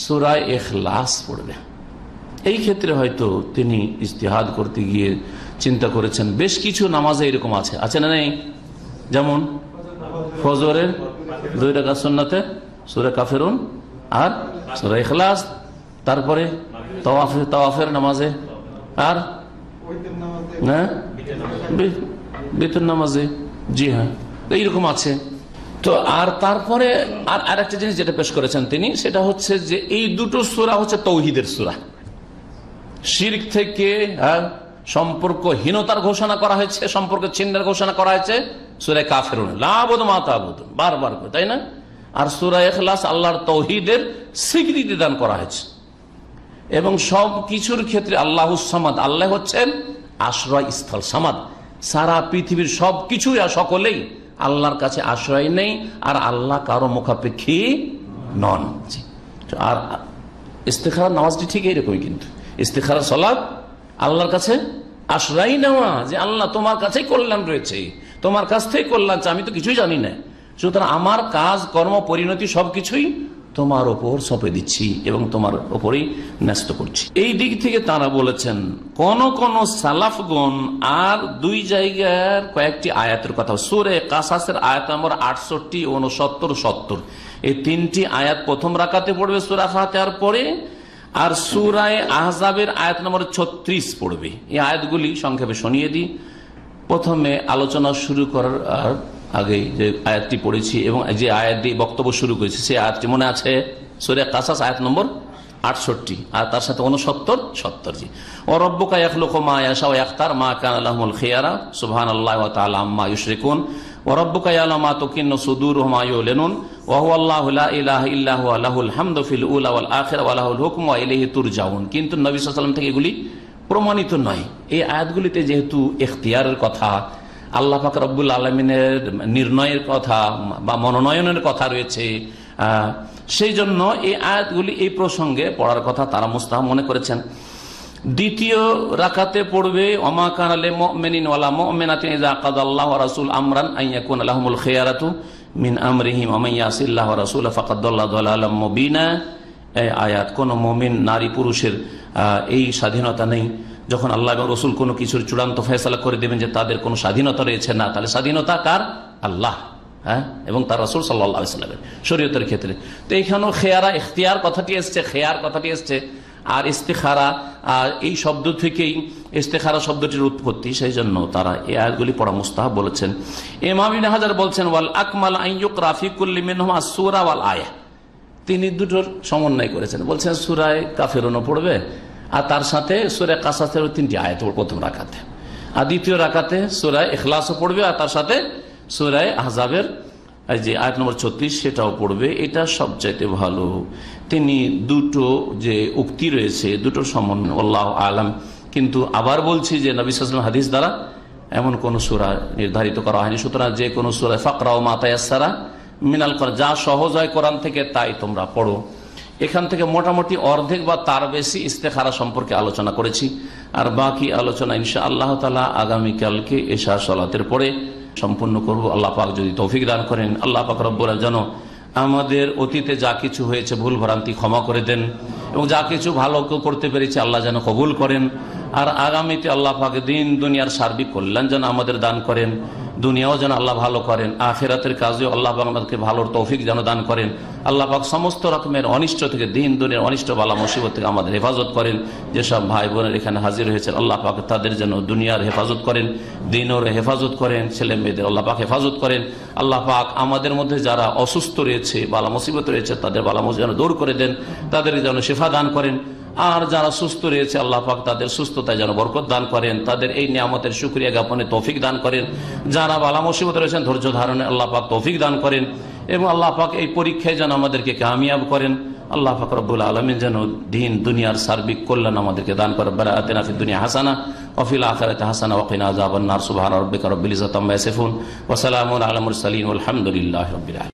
সূরা ইখলাস পড়বে। এই ক্ষেত্রে হয়তো তিনি ইজতিহাদ করতে গিয়ে চিন্তা করেছেন বেশ কিছু নামাজে এরকম আছে না নেই? যেমন ফজরের 2 রাকাত সুন্নতে সূরা কাফিরুন আর সূরা ইখলাস, তারপরে তাওয়াফের নামাজে আর বিতর নামাজে, জি হ্যাঁ এইরকম আছে। তো আর তারপরে আর একটা জিনিস যেটা পেশ করেছেন তিনি, সেটা হচ্ছে যে এই দুটো সূরা হচ্ছে তাওহীদের সূরা, শিরক থেকে সম্পর্কহীনতার ঘোষণা করা হয়েছে, সম্পর্ক ছিন্নের ঘোষণা করা হয়েছে সূরা কাফিরুন, লা আবুদু মা তা'বুদুন, বারবার করে, তাই না? আর সূরা ইখলাস আল্লাহর তাওহীদের স্বীকৃতি দান করা হয়েছে। এবং সব কিছুর ক্ষেত্রে আল্লাহুস সামাদ, আল্লাহ হচ্ছেন আশ্রয় স্থল, সামাদ সারা পৃথিবীর সবকিছু আর সকলেই আল্লাহর কাছে আশ্রয় নেই, আর আল্লাহ কারো মুখাপেক্ষী নন। আর ইস্তেখারা নামাজটি ঠিক এইরকমই, কিন্তু ইস্তেখারা সালাত আল্লাহর কাছে আশ্রয় নেওয়া, যে আল্লাহ তোমার কাছেই কল্যাণ রয়েছে, তোমার কাছ থেকে কল্যাণ, আমি তো কিছুই জানি না, সুতরাং আমার কাজ কর্ম পরিণতি সবকিছুই তোমার ওপর সঁপে দিচ্ছি এবং তোমার ওপরেই ন্যস্ত করছি। এই দিক থেকে তারা বলেছেন কোন কোন সালাফগণ আর দুই জায়গার কয়েকটি আয়াতের কথা, সূরা কাসাসের আয়াত নম্বর 68, 69, 70, এই তিনটি আয়াত প্রথম রাকাতে পড়বে সূরা ফাতিহার পরে, আর সূরা আহজাবের আয়াত নম্বর 36 পড়বে। এই আয়াতগুলি সংক্ষেপে শুনিয়ে দিই। প্রথমে আলোচনা শুরু করার আগে যে আয়াতটি পড়েছি এবং যে আয়াত দিয়ে বক্তব্য শুরু করেছি, সেই আয়াতটি মনে আছে? সূরা কাসাস আয়াত নম্বর 68 আর তার সাথে 69, 70। জি, ও রব্বুকা ইয়াখলুকু মা ইয়াশা ওয়া ইয়াখতার মা কানা লাহুমুল খিয়ারা সুবহানাল্লাহি ওয়া তাআলা আম্মা ইউশরিকুন ওয়া রব্বুকা ইয়ালামু মা তুকিন্নু সুদুরুহুম ওয়া ইউলিনুন ওয়া হুয়াল্লাহু লা ইলাহা ইল্লা হুয়া লাহুল হামদু ফিল উলা ওয়াল আখিরা ওয়া লাহুল হুকমু ওয়া ইলাইহি তুরজাউন। কিন্তু নবী সাল্লাল্লাহু আলাইহি ওয়াসাল্লাম থেকে এগুলি প্রমাণিত নয়। এই আয়াতগুলিতে যেহেতু ইখতিয়ারের কথা, আল্লাহ পাক রব্বুল আলামিনের নির্ণয়ের কথা বা মনোনয়নের কথা রয়েছে, সেই জন্য এই আয়াতগুলি এই প্রসঙ্গে পড়ার কথা তারা মুস্তাহাব মনে করেছেন। দ্বিতীয় রাকাতে পড়বে ওমা কানা লিল মুমিনিন ওয়ালা মুমিনাতিন ইযা কাদাল্লাহু ওয়া রাসূলুহু আমরান আন ইয়াকুনা লাহুমুল খিয়ারাতু মিন আমরিহিম ওয়া মান ইয়াসিল্লাহু ওয়া রাসূলুহু ফাকাদ দাল্লা দালালাম মুবিনা। এই আয়াত কোন মুমিন নারী পুরুষের এই স্বাধীনতা নেই, যখন আল্লাহ এবং রসুল কোনো কিছুর চূড়ান্ত ফয়সালা করে দেবেন যে তাদের কোনো স্বাধীনতা রয়েছে না, তাহলে স্বাধীনতা কার? আল্লাহ, হ্যাঁ, এবং তার রাসূল সাল্লাল্লাহু আলাইহি ওয়াসাল্লামের শরীয়তের ক্ষেত্রে। তো এইখানেও খেয়ারা ইখতিয়ার কথাটি এসছে, খেয়ার কথাটি এসছে। আর ইস্তেখারা এই শব্দ থেকেই ইস্তেখারা শব্দটির উৎপত্তি, সেই জন্য তারা এই আয়াতগুলি পড়া মুস্তাহাব বলেছেন। ইমাম ইবনে হাজার বলছেন ওয়াল আকমাল আন ইউকরা ফি কুল্লি মিনহুমা সূরা ওয়াল আয়া। তিনি দুটোর সমন্বয় করেছেন, বলছেন সূরা কাফিরুনও পড়বে আর তার সাথে সূরা কাসাসের 3টি আয়াত প্রথম রাকাতে, আর দ্বিতীয় রাকাতে সূরা ইখলাসও পড়বে আর তার সাথে সূরা আহজাবের যে আয়াত নম্বর 36 সেটাও পড়বে। এটা সবচাইতে ভালো। তিনি দুটো যে উক্তি রয়েছে দুটোর সমন্বয় আল্লাহু আলাম। কিন্তু আবার বলছি যে নবী সাল্লাল্লাহু আলাইহি ওয়াসাল্লাম হাদিস দ্বারা এমন কোন সূরা নির্ধারিত করা হয়নি, সুতরাং যে কোনো সূরা ফাকরাউ মা তায়াসসারা মিনাল কোরআন, যা সহজ হয় কোরআন থেকে তাই তোমরা পড়ো। এখান থেকে মোটামুটি অর্ধেক বা তার বেশি ইস্তেখারা সম্পর্কে আলোচনা করেছি, আর বাকি আলোচনা ইনশাআল্লাহ তাআলা আগামীকালকে এশা সালাতের পরে সম্পূর্ণ করব। আল্লাহ পাক যদি তৌফিক দান করেন, আল্লাহ পাক রব্বুল আলামিন যেন আমাদের অতীতে যা কিছু হয়েছে ভুল ভ্রান্তি ক্ষমা করে দেন, এবং যা কিছু ভালো করতে পেরেছি আল্লাহ যেন কবুল করেন, আর আগামীতে আল্লাহ পাক দিন দুনিয়ার সার্বিক কল্যাণ যেন আমাদের দান করেন, দুনিয়াও যেন আল্লাহ ভালো করেন, আখিরাতের কাজেও আল্লাহ পাক আমাদেরকে ভালোর তৌফিক যেন দান করেন। আল্লাহ পাক সমস্ত রকমের অনিষ্ট থেকে, দিন দুনিয়ার অনিষ্ট বালা মুসিবত থেকে আমাদের হেফাজত করেন। যেসব ভাই বোনের এখানে হাজির হয়েছেন আল্লাহ পাক তাদের যেন দুনিয়ার হেফাজত করেন, দিনের হেফাজত করেন, ছেলে মেয়েদের আল্লাহ পাক হেফাজত করেন। আল্লাহ পাক আমাদের মধ্যে যারা অসুস্থ রয়েছে, বালা মুসিবত রয়েছে, তাদের বালা মুসিবত যেন দূর করে দেন, তাদের যেন শিফা দান করেন। আর যারা সুস্থ রয়েছে আল্লাহ পাক তাদের সুস্থতায় যেন বরকত দান করেন, তাদের এই নিয়ামতের শুকরিয়া জ্ঞাপনে তৌফিক দান করেন। যারা বালা মুসিবত রয়েছেন ধৈর্য ধারণে আল্লাহ পাক তৌফিক দান করেন, এবং আল্লাহ পাক এই পরীক্ষায় যেন আমাদেরকে কামিয়াব করেন। আল্লাহ পাক রব্বুল আলামিন যেন দিন দুনিয়ার সার্বিক কল্যাণ আমাদেরকে দান করেন। রব্বানা আতিনা ফিদ দুনিয়া হাসানা ওয়া ফিল আখিরাতি হাসানা ওয়া কিনা আযাবান নার। সুবহানা রাব্বিকা রাব্বিল ইজ্জাতি আম্মা ইয়াসিফুন ওয়া সালামুন আলাল মুরসালিন ওয়াল হামদুলিল্লাহি রাব্বিল আলামিন।